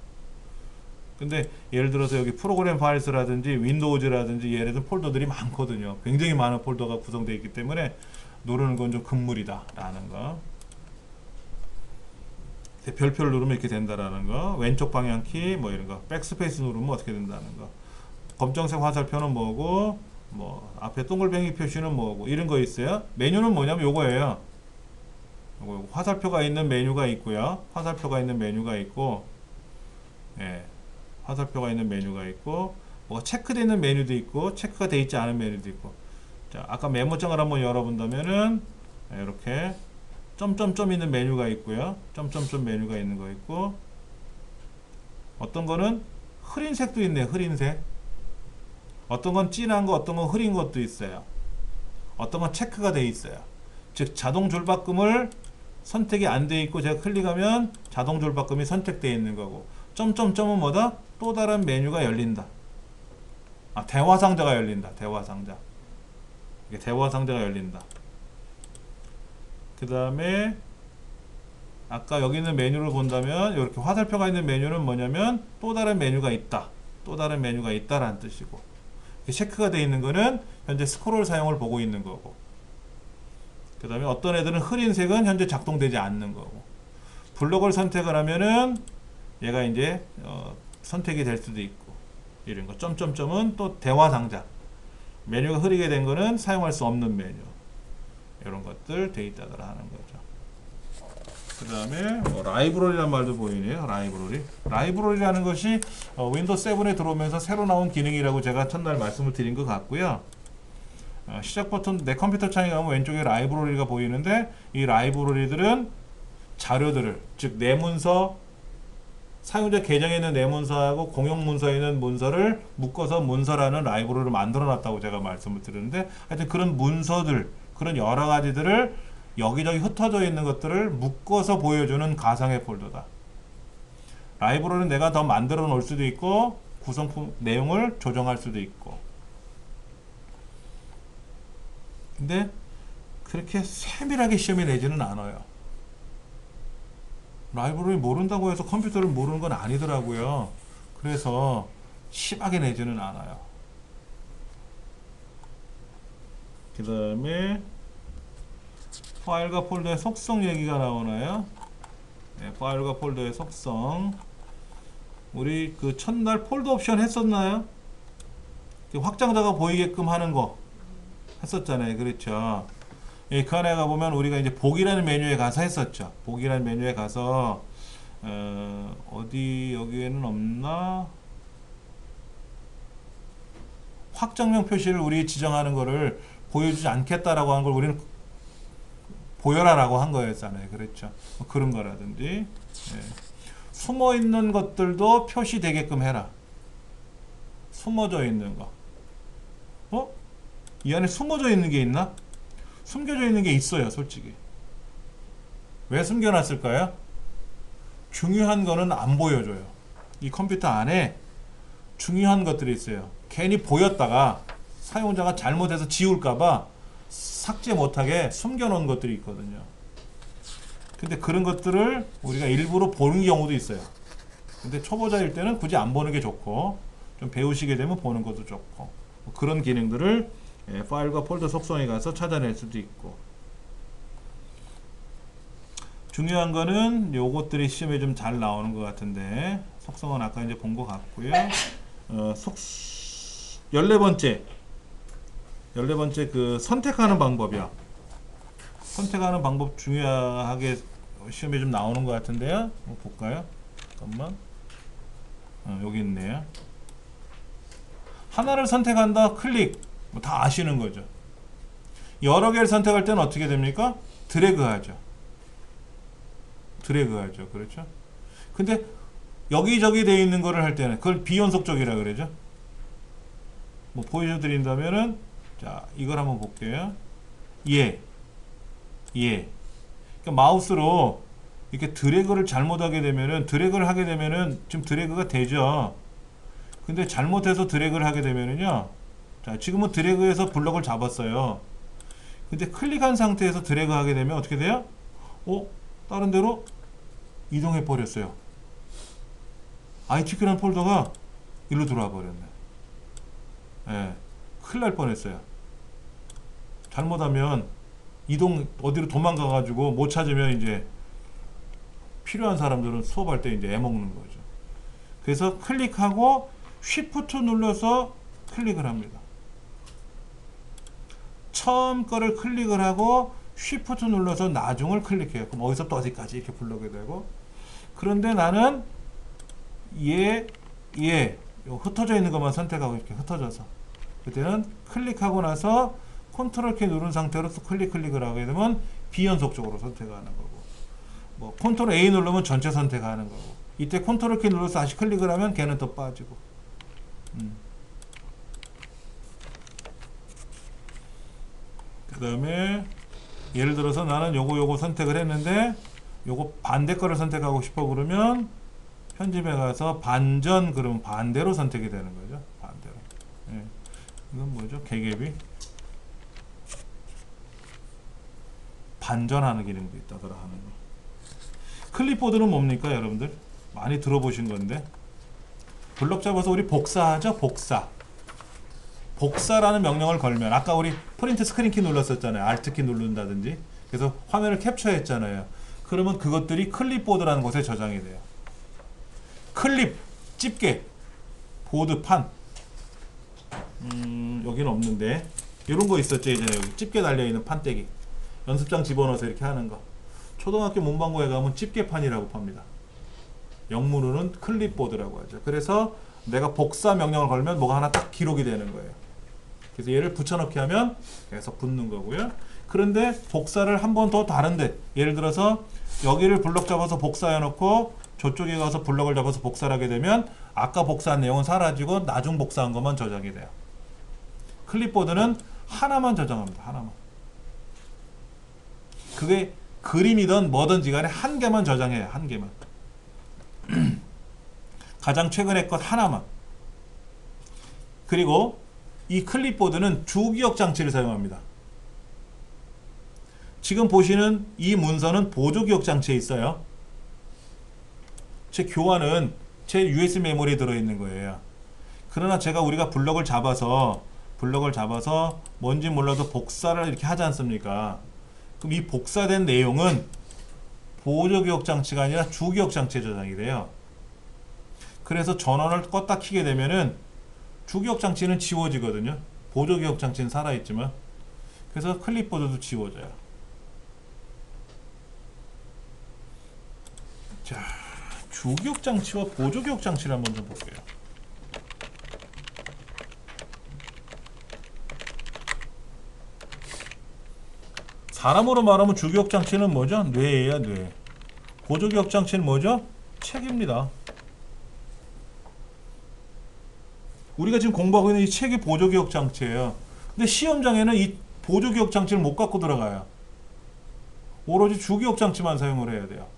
근데 예를 들어서 여기 프로그램 파일스라든지 윈도우즈라든지 예를 든 폴더들이 많거든요. 굉장히 많은 폴더가 구성되어 있기 때문에 누르는 건 좀 금물이다 라는 거. 별표를 누르면 이렇게 된다라는 거. 왼쪽 방향키 뭐 이런 거. 백스페이스 누르면 어떻게 된다는 거. 검정색 화살표는 뭐고 뭐 앞에 동글뱅이 표시는 뭐고 이런 거 있어요. 메뉴는 뭐냐면 요거예요. 요거 화살표가 있는 메뉴가 있고요. 화살표가 있는 메뉴가 있고 예. 화살표가 있는 메뉴가 있고 뭐가 체크되어 있는 메뉴도 있고 체크가 되어 있지 않은 메뉴도 있고. 자, 아까 메모장을 한번 열어본다면은 이렇게 점점점 있는 메뉴가 있고요. 점점점 메뉴가 있는 거 있고 어떤 거는 흐린 색도 있네요. 흐린 색. 어떤 건 진한 거, 어떤 건 흐린 것도 있어요. 어떤 건 체크가 되어 있어요. 즉 자동 줄바꿈을 선택이 안 되어 있고 제가 클릭하면 자동 줄바꿈이 선택되어 있는 거고 점점점은 뭐다? 또 다른 메뉴가 열린다. 아, 대화 상자가 열린다. 대화 상자. 이게 대화 상자가 열린다. 그 다음에 아까 여기 있는 메뉴를 본다면 이렇게 화살표가 있는 메뉴는 뭐냐면 또 다른 메뉴가 있다. 또 다른 메뉴가 있다라는 뜻이고 체크가 되어 있는 거는 현재 스크롤 사용을 보고 있는 거고 그 다음에 어떤 애들은 흐린 색은 현재 작동되지 않는 거고 블록을 선택을 하면은 얘가 이제 선택이 될 수도 있고 이런 거 점점점은 또 대화 상자 메뉴가 흐리게 된 거는 사용할 수 없는 메뉴 이런 것들 돼 있다더라 하는 거죠. 그 다음에 라이브러리라는 말도 보이네요. 라이브러리라는 것이 윈도우 7에 들어오면서 새로 나온 기능이라고 제가 첫날 말씀을 드린 것 같고요. 시작 버튼 내 컴퓨터 창에 가면 왼쪽에 라이브러리가 보이는데 이 라이브러리들은 자료들을 즉 내문서 사용자 계정에 있는 내문서하고 공용 문서에 있는 문서를 묶어서 문서라는 라이브러리를 만들어 놨다고 제가 말씀을 드렸는데 하여튼 그런 문서들 그런 여러 가지들을 여기저기 흩어져 있는 것들을 묶어서 보여주는 가상의 폴더다. 라이브러리는 내가 더 만들어 놓을 수도 있고 구성품 내용을 조정할 수도 있고 근데 그렇게 세밀하게 시험에 내지는 않아요. 라이브러리 모른다고 해서 컴퓨터를 모르는 건 아니더라고요. 그래서 심하게 내지는 않아요. 그 다음에 파일과 폴더의 속성 얘기가 나오나요? 네, 파일과 폴더의 속성. 우리 그 첫날 폴더 옵션 했었나요? 확장자가 보이게끔 하는 거 했었잖아요. 그렇죠. 예, 그 안에 가보면 우리가 이제 복이라는 메뉴에 가서 했었죠. 복이라는 메뉴에 가서 어디 여기에는 없나? 확장명 표시를 우리 지정하는 거를 보여주지 않겠다라고 한 걸 우리는 보여라라고 한 거였잖아요. 그렇죠. 뭐 그런 거라든지 예. 숨어 있는 것들도 표시되게끔 해라. 숨어져 있는 거. 이 안에 숨어져 있는 게 있나? 숨겨져 있는 게 있어요. 솔직히. 왜 숨겨놨을까요? 중요한 거는 안 보여줘요. 이 컴퓨터 안에 중요한 것들이 있어요. 괜히 보였다가 사용자가 잘못해서 지울까봐 삭제 못하게 숨겨놓은 것들이 있거든요. 근데 그런 것들을 우리가 일부러 보는 경우도 있어요. 근데 초보자일 때는 굳이 안 보는 게 좋고 좀 배우시게 되면 보는 것도 좋고 뭐 그런 기능들을 파일과 폴더 속성에 가서 찾아낼 수도 있고 중요한 거는 요것들이 시험에 좀 잘 나오는 것 같은데 속성은 아까 이제 본 것 같고요. 14번째 그 선택하는 방법이요. 선택하는 방법 중요하게 시험에 좀 나오는 것 같은데요. 한번 볼까요? 잠깐만. 여기 있네요. 하나를 선택한다. 클릭. 뭐 다 아시는 거죠. 여러 개를 선택할 때는 어떻게 됩니까? 드래그 하죠. 그렇죠? 근데 여기저기 돼 있는 거를 할 때는 그걸 비연속적이라 그러죠. 뭐 보여드린다면은 자 이걸 한번 볼게요. 예. 그러니까 마우스로 이렇게 드래그를 잘못하게 되면은 드래그를 하게 되면은 지금 드래그가 되죠. 근데 잘못해서 드래그를 하게 되면은요. 자 지금은 드래그해서 블럭을 잡았어요. 근데 클릭한 상태에서 드래그 하게 되면 어떻게 돼요? 다른 데로 이동해 버렸어요. ITQ라는 폴더가 일로 들어와 버렸네. 예, 큰일 날 뻔했어요. 잘못하면 이동 어디로 도망가 가지고 못 찾으면 이제 필요한 사람들은 수업할 때 이제 애먹는 거죠. 그래서 클릭하고 Shift 눌러서 클릭을 합니다. 처음 거를 클릭을 하고 Shift 눌러서 나중을 클릭해요. 그럼 어디서부터 어디까지 이렇게 불러게 되고, 그런데 나는 흩어져 있는 것만 선택하고 이렇게 흩어져서 그때는 클릭하고 나서 컨트롤 키 누른 상태로 클릭을 하게 되면 비연속적으로 선택하는 거고, 뭐 컨트롤 A 누르면 전체 선택하는 거고, 이때 컨트롤 키 눌러서 다시 클릭을 하면 걔는 또 빠지고. 그 다음에 예를 들어서 나는 요거 선택을 했는데 요거 반대 거를 선택하고 싶어 그러면 편집에 가서 반전 그러면 반대로 선택이 되는 거죠. 반대로. 예. 이건 뭐죠? 개개비 반전하는 기능도 있다더라 하는 거. 클립보드는 뭡니까 여러분들? 많이 들어보신 건데 블럭 잡아서 우리 복사하죠. 복사라는 명령을 걸면 아까 우리 프린트 스크린 키 눌렀었잖아요. 알트 키 누른다든지 그래서 화면을 캡처했잖아요. 그러면 그것들이 클립보드라는 곳에 저장이 돼요. 클립, 집게, 보드판 여기는 없는데 이런 거 있었죠. 예전에 여기 집게 달려있는 판때기 연습장 집어넣어서 이렇게 하는 거. 초등학교 문방구에 가면 집게판이라고 팝니다. 영문으로는 클립보드라고 하죠. 그래서 내가 복사 명령을 걸면 뭐가 하나 딱 기록이 되는 거예요. 그래서 얘를 붙여넣기 하면 계속 붙는 거고요. 그런데 복사를 한 번 더 다른데 예를 들어서 여기를 블럭 잡아서 복사해 놓고 저쪽에 가서 블럭을 잡아서 복사를 하게 되면 아까 복사한 내용은 사라지고 나중 복사한 것만 저장이 돼요. 클립보드는 하나만 저장합니다. 하나만. 그게 그림이든 뭐든지 간에 한 개만 저장해요. 한 개만. 가장 최근에 것 하나만. 그리고 이 클립보드는 주기억 장치를 사용합니다. 지금 보시는 이 문서는 보조기억 장치에 있어요. 제 교환은 제 USB 메모리에 들어있는 거예요. 그러나 우리가 블럭을 잡아서 뭔지 몰라도 복사를 이렇게 하지 않습니까? 그럼 이 복사된 내용은 보조기억 장치가 아니라 주기억 장치에 저장이 돼요. 그래서 전원을 껐다 켜게 되면은 주기억 장치는 지워지거든요. 보조기억 장치는 살아있지만. 그래서 클립보드도 지워져요. 자, 주기억 장치와 보조기억 장치를 한번 좀 볼게요. 사람으로 말하면 주기억 장치는 뭐죠? 뇌예요, 뇌. 보조기억 장치는 뭐죠? 책입니다. 우리가 지금 공부하고 있는 이 책이 보조기억 장치예요. 근데 시험장에는 이 보조기억 장치를 못 갖고 들어가요. 오로지 주기억 장치만 사용을 해야 돼요.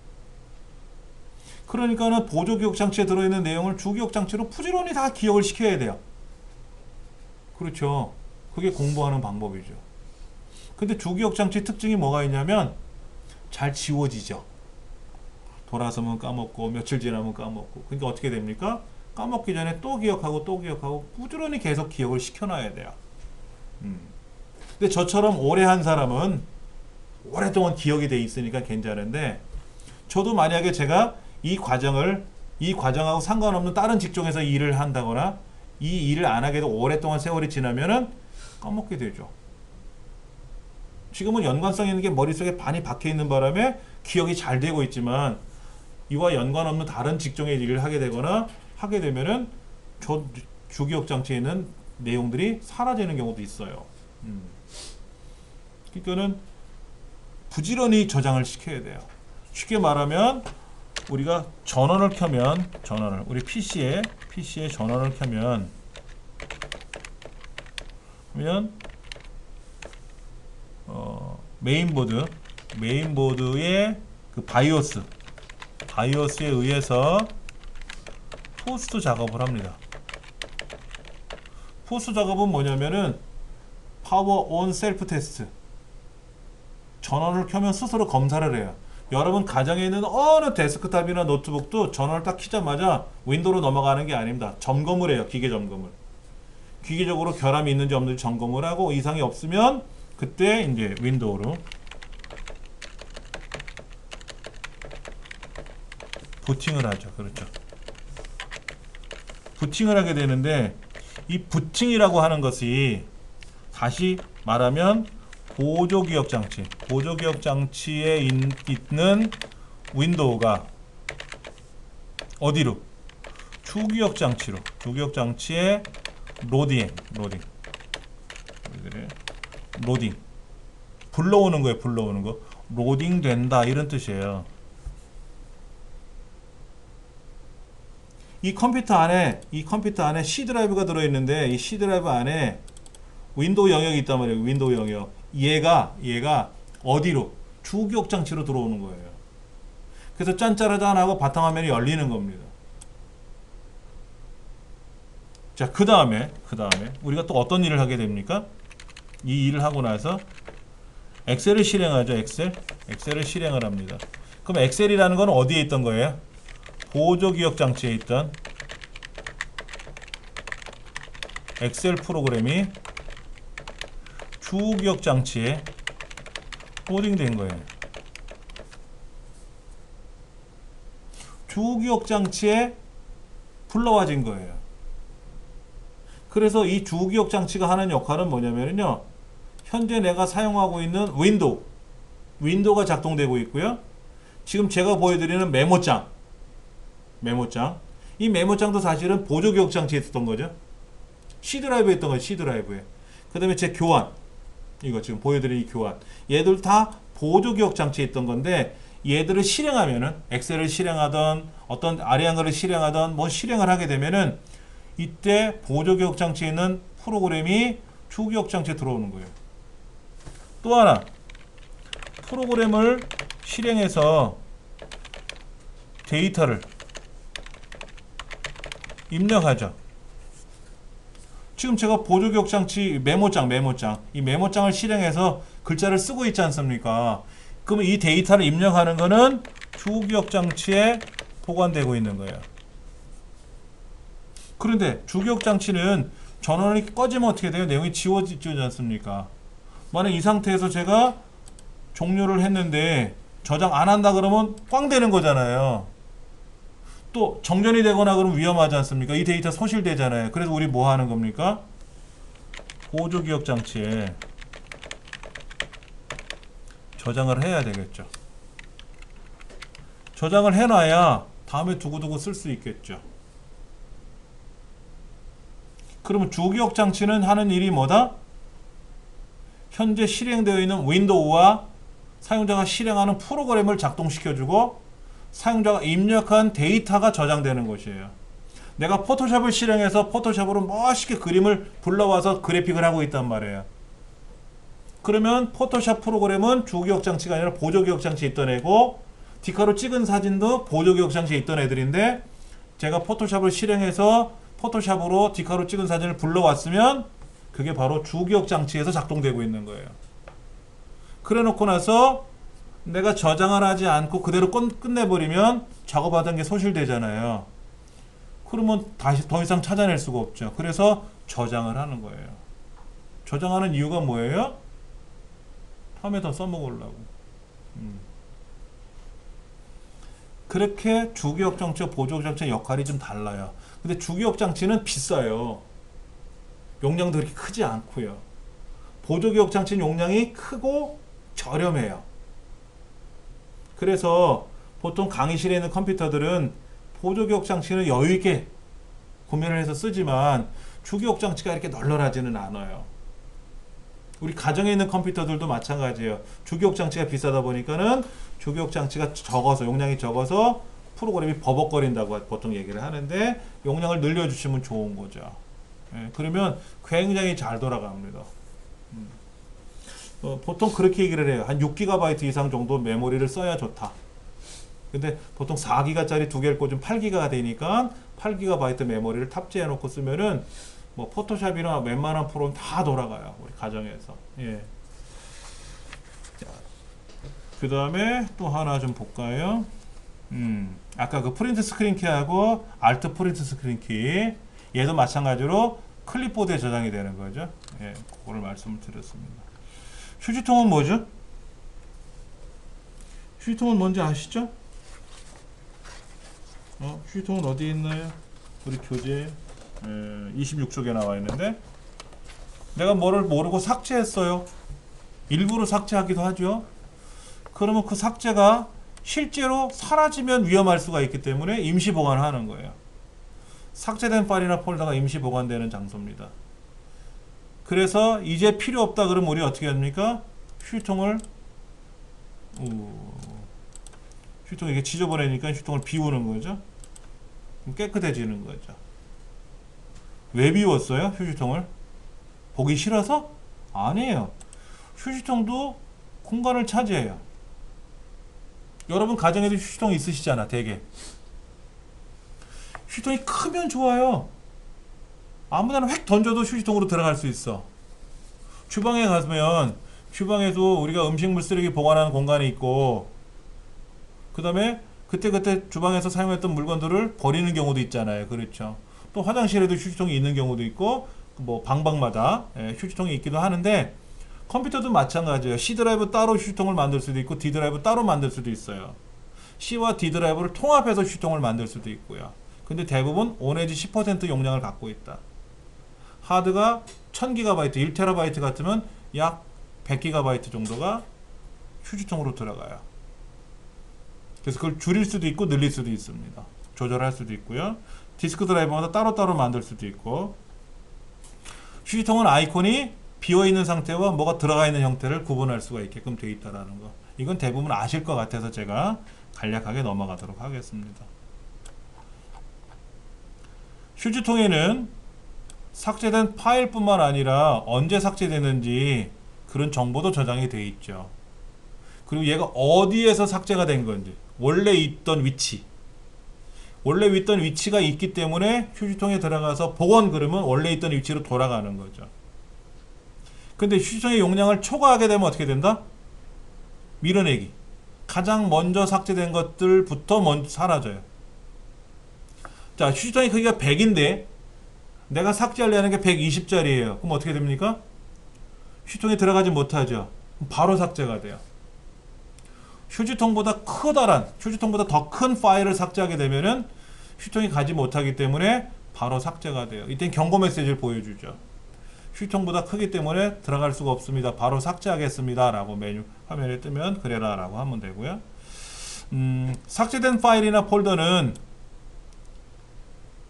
그러니까는 보조기억 장치에 들어있는 내용을 주기억 장치로 부지런히 다 기억을 시켜야 돼요. 그렇죠. 그게 공부하는 방법이죠. 근데 주기억 장치 특징이 뭐가 있냐면 잘 지워지죠. 돌아서면 까먹고 며칠 지나면 까먹고. 그러니까 어떻게 됩니까? 까먹기 전에 또 기억하고 부지런히 계속 기억을 시켜놔야 돼요. 근데 저처럼 오래 한 사람은 오랫동안 기억이 돼 있으니까 괜찮은데 저도 만약에 제가 이 과정하고 상관없는 다른 직종에서 일을 한다거나 이 일을 안 하게도 오랫동안 세월이 지나면은 까먹게 되죠. 지금은 연관성 있는 게 머릿속에 많이 박혀 있는 바람에 기억이 잘 되고 있지만 이와 연관 없는 다른 직종의 일을 하게 되거나 하게 되면은 주기억 장치에 있는 내용들이 사라지는 경우도 있어요. 그러니까는 부지런히 저장을 시켜야 돼요. 쉽게 말하면 우리가 전원을 켜면 우리 PC에 전원을 켜면 메인보드의 그 바이오스에 의해서 포스트 작업을 합니다. 포스트 작업은 뭐냐면은 파워 온 셀프 테스트. 전원을 켜면 스스로 검사를 해요. 여러분 가정에 있는 어느 데스크탑이나 노트북도 전원을 딱 켜자마자 윈도우로 넘어가는 게 아닙니다. 점검을 해요. 기계 점검을. 기계적으로 결함이 있는지 없는지 점검을 하고 이상이 없으면 그때 이제 윈도우로 부팅을 하죠. 그렇죠. 부팅을 하게 되는데 이 부팅이라고 하는 것이 다시 말하면 보조기억장치에 있는 윈도우가 어디로? 주기억장치에 로딩 불러오는 거예요. 로딩 된다 이런 뜻이에요. 이 컴퓨터 안에 C 드라이브가 들어있는데 이 C 드라이브 안에 윈도우 영역이 있단 말이에요. 윈도우 영역. 얘가 어디로? 주기억장치로 들어오는 거예요. 그래서 짠짜라짠 하고 바탕화면이 열리는 겁니다. 자, 그 다음에 우리가 또 어떤 일을 하게 됩니까? 이 일을 하고 나서 엑셀을 실행하죠. 엑셀을 실행을 합니다. 그럼 엑셀이라는 건 어디에 있던 거예요? 보조기억장치에 있던 엑셀 프로그램이 주기억장치에 로딩된 거예요. 주기억장치에 불러와진 거예요. 그래서 이 주기억장치가 하는 역할은 뭐냐면요. 현재 내가 사용하고 있는 윈도우가 작동되고 있고요. 지금 제가 보여드리는 메모장. 이 메모장도 사실은 보조기억장치에 있었던 거죠. C 드라이브에 있던 거예요. C 드라이브에. 그 다음에 제 교환. 이거 지금 보여드린 이 교환. 얘들 다 보조기억장치에 있던 건데 얘들을 실행하면은 엑셀을 실행하던 어떤 아리안가를 실행하던 뭐 실행을 하게 되면은 이때 보조기억장치에 있는 프로그램이 주기억장치에 들어오는 거예요. 또 하나 프로그램을 실행해서 데이터를 입력하죠. 지금 제가 보조기억장치 메모장 이 메모장을 실행해서 글자를 쓰고 있지 않습니까? 그러면 이 데이터를 입력하는 거는 주기억장치에 보관되고 있는 거예요. 그런데 주기억장치는 전원이 꺼지면 어떻게 돼요? 내용이 지워지지 않습니까? 만약 이 상태에서 제가 종료를 했는데 저장 안 한다 그러면 꽝 되는 거잖아요. 또 정전이 되거나 그러면 위험하지 않습니까? 이 데이터 소실되잖아요. 그래서 우리 뭐 하는 겁니까? 보조기억장치에 저장을 해야 되겠죠. 저장을 해놔야 다음에 두고두고 쓸 수 있겠죠. 그러면 주기억장치는 하는 일이 뭐다? 현재 실행되어 있는 윈도우와 사용자가 실행하는 프로그램을 작동시켜주고 사용자가 입력한 데이터가 저장되는 것이에요. 내가 포토샵을 실행해서 포토샵으로 멋있게 그림을 불러와서 그래픽을 하고 있단 말이에요. 그러면 포토샵 프로그램은 주기억장치가 아니라 보조기억장치에 있던 애고 디카로 찍은 사진도 보조기억장치에 있던 애들인데 제가 포토샵을 실행해서 포토샵으로 디카로 찍은 사진을 불러왔으면 그게 바로 주기억장치에서 작동되고 있는 거예요. 그래 놓고 나서 내가 저장을 하지 않고 그대로 끝내버리면 작업하던 게 소실되잖아요. 그러면 다시 더 이상 찾아낼 수가 없죠. 그래서 저장을 하는 거예요. 저장하는 이유가 뭐예요? 다음에 더 써먹으려고. 그렇게 주기억장치와 보조기억장치의 역할이 좀 달라요. 근데 주기억장치는 비싸요. 용량도 그렇게 크지 않고요. 보조기억장치는 용량이 크고 저렴해요. 그래서 보통 강의실에 있는 컴퓨터들은 보조기억장치는 여유있게 구매를 해서 쓰지만 주기억장치가 이렇게 널널하지는 않아요. 우리 가정에 있는 컴퓨터들도 마찬가지예요. 주기억장치가 비싸다 보니까는 주기억장치가 적어서 용량이 적어서 프로그램이 버벅거린다고 보통 얘기를 하는데 용량을 늘려주시면 좋은 거죠. 예, 그러면 굉장히 잘 돌아갑니다. 보통 그렇게 얘기를 해요. 한 6GB 이상 정도 메모리를 써야 좋다. 근데 보통 4기가짜리 두 개를 꽂으면 8기가가 되니까 8GB 메모리를 탑재해 놓고 쓰면은 뭐 포토샵이나 웬만한 프로는 다 돌아가요. 우리 가정에서. 예. 그 다음에 또 하나 좀 볼까요? 아까 그 프린트 스크린 키하고 알트 프린트 스크린 키 얘도 마찬가지로 클립보드에 저장이 되는 거죠. 예, 그거를 말씀을 드렸습니다. 휴지통은 뭐죠? 휴지통은 뭔지 아시죠? 휴지통은 어디 있나요? 우리 교재 26쪽에 나와 있는데 내가 뭐를 모르고 삭제했어요. 일부러 삭제하기도 하죠. 그러면 그 삭제가 실제로 사라지면 위험할 수가 있기 때문에 임시 보관하는 거예요. 삭제된 파일이나 폴더가 임시 보관되는 장소입니다. 그래서 이제 필요 없다 그러면 우리 어떻게 합니까? 휴지통을 이게 지저분하니까 휴지통을 비우는 거죠. 깨끗해지는 거죠. 왜 비웠어요? 휴지통을? 보기 싫어서? 아니에요. 휴지통도 공간을 차지해요. 여러분 가정에도 휴지통 있으시잖아, 대개. 휴지통이 크면 좋아요. 아무데나 획 던져도 휴지통으로 들어갈 수 있어. 주방에 가면 주방에도 우리가 음식물 쓰레기 보관하는 공간이 있고 그 다음에 그때그때 주방에서 사용했던 물건들을 버리는 경우도 있잖아요. 그렇죠. 또 화장실에도 휴지통이 있는 경우도 있고 뭐 방방마다 휴지통이 있기도 하는데 컴퓨터도 마찬가지예요. C 드라이브 따로 휴지통을 만들 수도 있고 D 드라이브 따로 만들 수도 있어요. C와 D 드라이브를 통합해서 휴지통을 만들 수도 있고요. 근데 대부분 5 내지 10% 용량을 갖고 있다. 하드가 1000GB, 1TB 같으면 약 100GB 정도가 휴지통으로 들어가요. 그래서 그걸 줄일 수도 있고 늘릴 수도 있습니다. 조절할 수도 있고요. 디스크 드라이버마다 따로따로 만들 수도 있고 휴지통은 아이콘이 비어있는 상태와 뭐가 들어가 있는 형태를 구분할 수가 있게끔 되어 있다는 거. 이건 대부분 아실 것 같아서 제가 간략하게 넘어가도록 하겠습니다. 휴지통에는 삭제된 파일뿐만 아니라 언제 삭제되는지 그런 정보도 저장이 되어 있죠. 그리고 얘가 어디에서 삭제가 된 건지 원래 있던 위치 원래 있던 위치가 있기 때문에 휴지통에 들어가서 복원 그러면 원래 있던 위치로 돌아가는 거죠. 근데 휴지통의 용량을 초과하게 되면 어떻게 된다? 밀어내기. 가장 먼저 삭제된 것들부터 먼저 사라져요. 자, 휴지통의 크기가 100인데 내가 삭제하려는 게 120짜리예요. 그럼 어떻게 됩니까? 휴지통에 들어가지 못하죠. 바로 삭제가 돼요. 휴지통보다 더 큰 파일을 삭제하게 되면은 휴지통이 가지 못하기 때문에 바로 삭제가 돼요. 이땐 경고 메시지를 보여주죠. 휴지통보다 크기 때문에 들어갈 수가 없습니다. 바로 삭제하겠습니다. 라고 메뉴 화면에 뜨면 그래라 라고 하면 되고요. 삭제된 파일이나 폴더는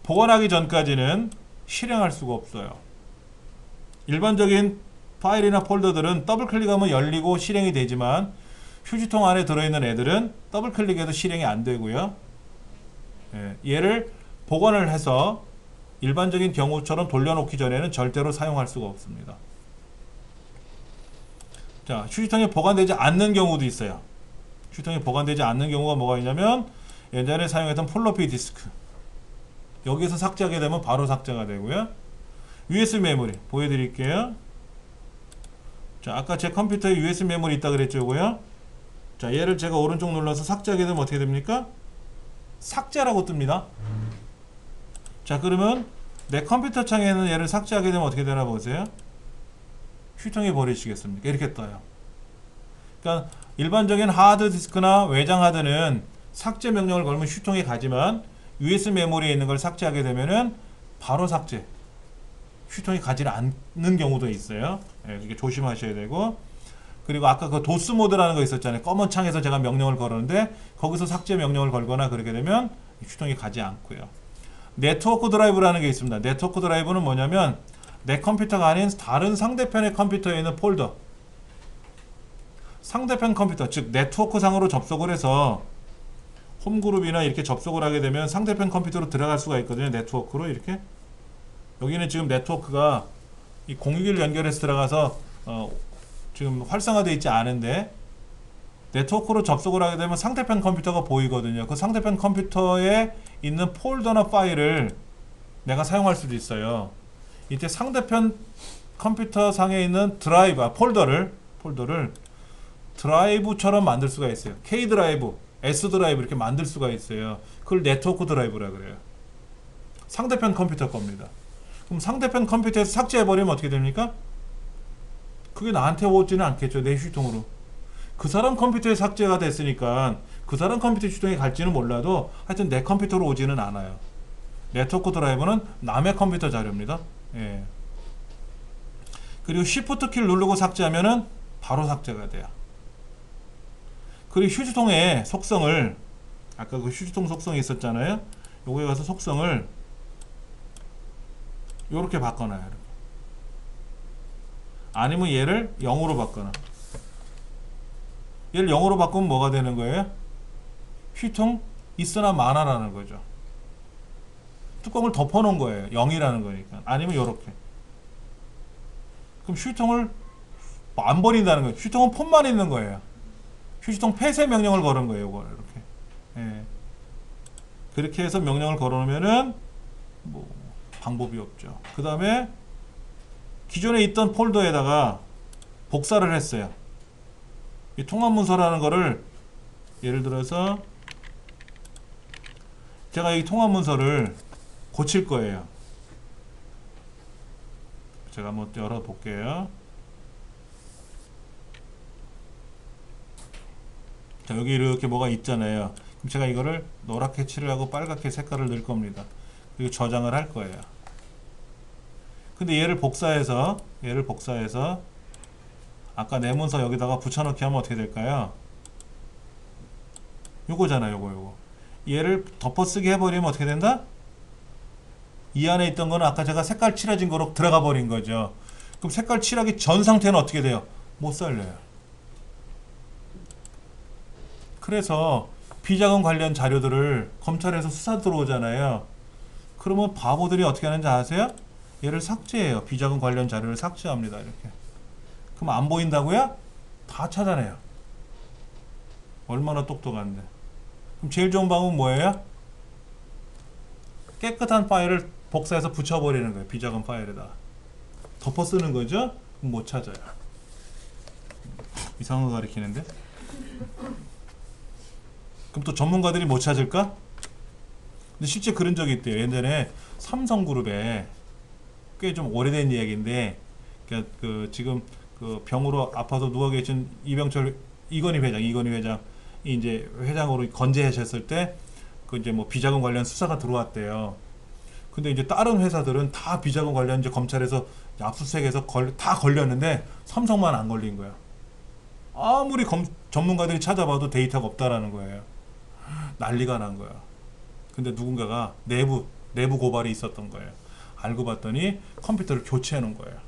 보관하기 전까지는 실행할 수가 없어요. 일반적인 파일이나 폴더들은 더블 클릭하면 열리고 실행이 되지만 휴지통 안에 들어있는 애들은 더블 클릭해도 실행이 안 되고요. 얘를 보관을 해서 일반적인 경우처럼 돌려놓기 전에는 절대로 사용할 수가 없습니다. 자, 휴지통에 보관되지 않는 경우도 있어요. 휴지통에 보관되지 않는 경우가 뭐가 있냐면 예전에 사용했던 플로피 디스크 여기서 삭제하게 되면 바로 삭제가 되고요. USB 메모리 보여드릴게요. 자, 아까 제 컴퓨터에 USB 메모리 있다 그랬죠고요. 자, 얘를 제가 오른쪽 눌러서 삭제하게 되면 어떻게 됩니까? 삭제라고 뜹니다. 자, 그러면 내 컴퓨터 창에는 얘를 삭제하게 되면 어떻게 되나 보세요. 휴지통에 버리시겠습니까? 이렇게 떠요. 그러니까 일반적인 하드디스크나 외장 하드는 삭제 명령을 걸면 휴지통에 가지만 USB 메모리에 있는 걸 삭제하게 되면은 바로 삭제. 휴지통에 가지 않는 경우도 있어요. 이게 조심하셔야 되고. 그리고 아까 그 도스 모드라는 거 있었잖아요. 검은 창에서 제가 명령을 걸었는데 거기서 삭제 명령을 걸거나 그렇게 되면 휴지통에 가지 않고요. 네트워크 드라이브라는 게 있습니다. 네트워크 드라이브는 뭐냐면 내 컴퓨터가 아닌 다른 상대편의 컴퓨터에 있는 폴더, 상대편 컴퓨터, 즉 네트워크 상으로 접속을 해서 홈그룹이나 이렇게 접속을 하게 되면 상대편 컴퓨터로 들어갈 수가 있거든요. 네트워크로 이렇게. 여기는 지금 네트워크가 이 061 연결해서 들어가서 지금 활성화되어 있지 않은데 네트워크로 접속을 하게 되면 상대편 컴퓨터가 보이거든요. 그 상대편 컴퓨터에 있는 폴더나 파일을 내가 사용할 수도 있어요. 이때 상대편 컴퓨터 상에 있는 드라이브, 폴더를 드라이브처럼 만들 수가 있어요. K 드라이브, S 드라이브 이렇게 만들 수가 있어요. 그걸 네트워크 드라이브라 그래요. 상대편 컴퓨터 겁니다. 그럼 상대편 컴퓨터에서 삭제해버리면 어떻게 됩니까? 그게 나한테 오지는 않겠죠. 내 휴통으로. 그 사람 컴퓨터에 삭제가 됐으니까 그 사람 컴퓨터 휴통에 갈지는 몰라도 하여튼 내 컴퓨터로 오지는 않아요. 네트워크 드라이브는 남의 컴퓨터 자료입니다. 예. 그리고 Shift 키를 누르고 삭제하면은 바로 삭제가 돼요. 그리고 휴지통의 속성을 아까 그 휴지통 속성이 있었잖아요. 요거에 가서 속성을 요렇게 바꿔놔요. 이렇게. 아니면 얘를 0으로 바꿔놔. 얘를 0으로 바꾸면 뭐가 되는 거예요? 휴지통 있으나 마나라는 거죠. 뚜껑을 덮어놓은 거예요. 0이라는 거니까. 아니면 요렇게. 그럼 휴지통을 안 버린다는 거예요. 휴지통은 폰만 있는 거예요. 휴지통 폐쇄 명령을 걸은 거예요. 이걸 이렇게. 예. 그렇게 해서 명령을 걸어놓으면은 뭐 방법이 없죠. 그 다음에 기존에 있던 폴더에다가 복사를 했어요. 이 통합문서라는 거를 예를 들어서 제가 이 통합문서를 고칠 거예요. 제가 한번 열어볼게요. 자, 여기 이렇게 뭐가 있잖아요. 그럼 제가 이거를 노랗게 칠하고 빨갛게 색깔을 넣을 겁니다. 그리고 저장을 할 거예요. 근데 얘를 복사해서 아까 내 문서 여기다가 붙여넣기 하면 어떻게 될까요? 요거잖아요. 요거. 얘를 덮어쓰기 해버리면 어떻게 된다? 이 안에 있던 거는 아까 제가 색깔 칠해진 거로 들어가 버린 거죠. 그럼 색깔 칠하기 전 상태는 어떻게 돼요? 못 살려요. 그래서 비자금 관련 자료들을 검찰에서 수사 들어오잖아요. 그러면 바보들이 어떻게 하는지 아세요? 얘를 삭제해요. 비자금 관련 자료를 삭제합니다. 이렇게. 그럼 안 보인다고요? 다 찾아내요. 얼마나 똑똑한데. 그럼 제일 좋은 방법은 뭐예요? 깨끗한 파일을 복사해서 붙여버리는 거예요. 비자금 파일에다. 덮어 쓰는 거죠? 그럼 못 찾아요. 이상한 거 가리키는데? 그럼 또 전문가들이 못 찾을까? 근데 실제 그런 적이 있대요. 예전에 삼성그룹에 꽤 좀 오래된 이야기인데, 지금 그 병으로 아파서 누워 계신 이건희 회장이 이제 회장으로 건재하셨을 때, 그 이제 뭐 비자금 관련 수사가 들어왔대요. 근데 이제 다른 회사들은 다 비자금 관련 이제 검찰에서 압수수색해서 다 걸렸는데 삼성만 안 걸린 거야. 아무리 전문가들이 찾아봐도 데이터가 없다라는 거예요. 난리가 난 거야. 근데 누군가가 내부 고발이 있었던 거예요. 알고 봤더니 컴퓨터를 교체해 놓은 거예요.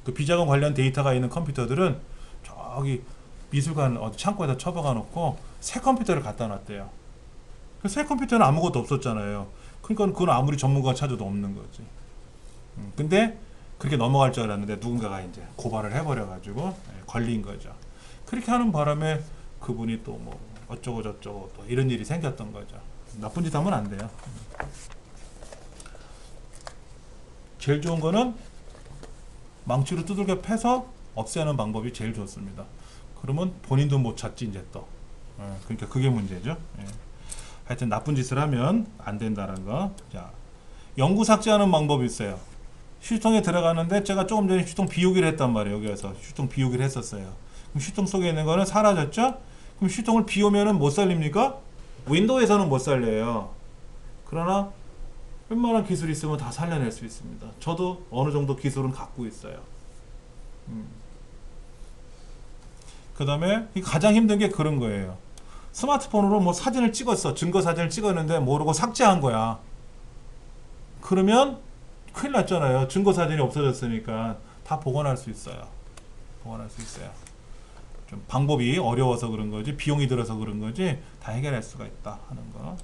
그 비자금 관련 데이터가 있는 컴퓨터들은 저기 미술관 어디 창고에다 처박아 놓고 새 컴퓨터를 갖다 놨대요. 그 새 컴퓨터는 아무것도 없었잖아요. 그러니까 그건 아무리 전문가가 찾아도 없는 거지. 근데 그렇게 넘어갈 줄 알았는데 누군가가 이제 고발을 해버려가지고 걸린 거죠. 그렇게 하는 바람에 그분이 또 뭐 어쩌고 저쩌고 또 이런 일이 생겼던 거죠. 나쁜 짓 하면 안 돼요. 제일 좋은 거는 망치로 두들겨 패서 없애는 방법이 제일 좋습니다. 그러면 본인도 못 찾지 이제 또. 그러니까 그게 문제죠. 하여튼 나쁜 짓을 하면 안 된다는 거. 자, 영구 삭제하는 방법이 있어요. 휴지통에 들어가는데 제가 조금 전에 휴지통 비우기를 했단 말이에요. 여기 와서 휴지통 비우기를 했었어요. 그럼 휴지통 속에 있는 거는 사라졌죠? 그럼 휴지통을 비우면은 못 살립니까? 윈도우에서는 못 살려요. 그러나 웬만한 기술이 있으면 다 살려낼 수 있습니다. 저도 어느 정도 기술은 갖고 있어요. 그 다음에 가장 힘든 게 그런 거예요. 스마트폰으로 뭐 사진을 찍었어. 증거 사진을 찍었는데 모르고 삭제한 거야. 그러면 큰일 났잖아요. 증거 사진이 없어졌으니까 다 복원할 수 있어요. 복원할 수 있어요. 좀 방법이 어려워서 그런 거지 비용이 들어서 그런 거지 다 해결할 수가 있다 하는 거.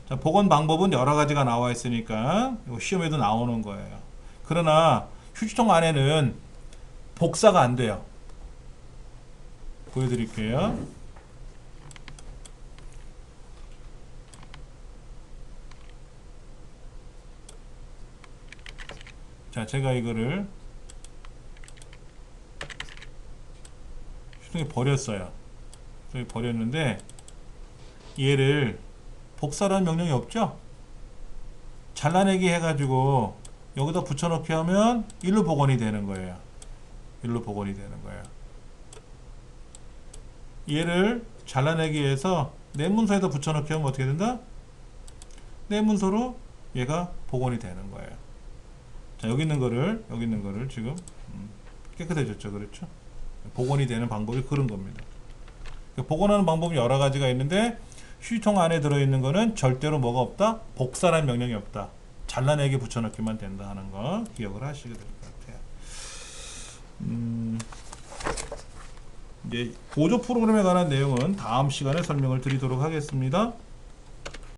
자, 복원 방법은 여러 가지가 나와 있으니까 이거 시험에도 나오는 거예요. 그러나 휴지통 안에는 복사가 안 돼요. 보여드릴게요. 자, 제가 이거를 휴지통에 버렸어요. 여기 버렸는데 얘를 복사라는 명령이 없죠? 잘라내기 해가지고 여기다 붙여넣기 하면 일로 복원이 되는 거예요. 일로 복원이 되는 거예요. 얘를 잘라내기 위해서 내 문서에다 붙여넣기 하면 어떻게 된다? 내 문서로 얘가 복원이 되는 거예요. 자, 여기 있는 거를 지금 깨끗해졌죠, 그렇죠? 복원이 되는 방법이 그런 겁니다. 복원하는 방법이 여러 가지가 있는데 휴지통 안에 들어있는 거는 절대로 뭐가 없다? 복사라는 명령이 없다. 잘라내기 붙여넣기만 된다 하는 거 기억을 하시게 될 것 같아요. 이제 보조 프로그램에 관한 내용은 다음 시간에 설명을 드리도록 하겠습니다.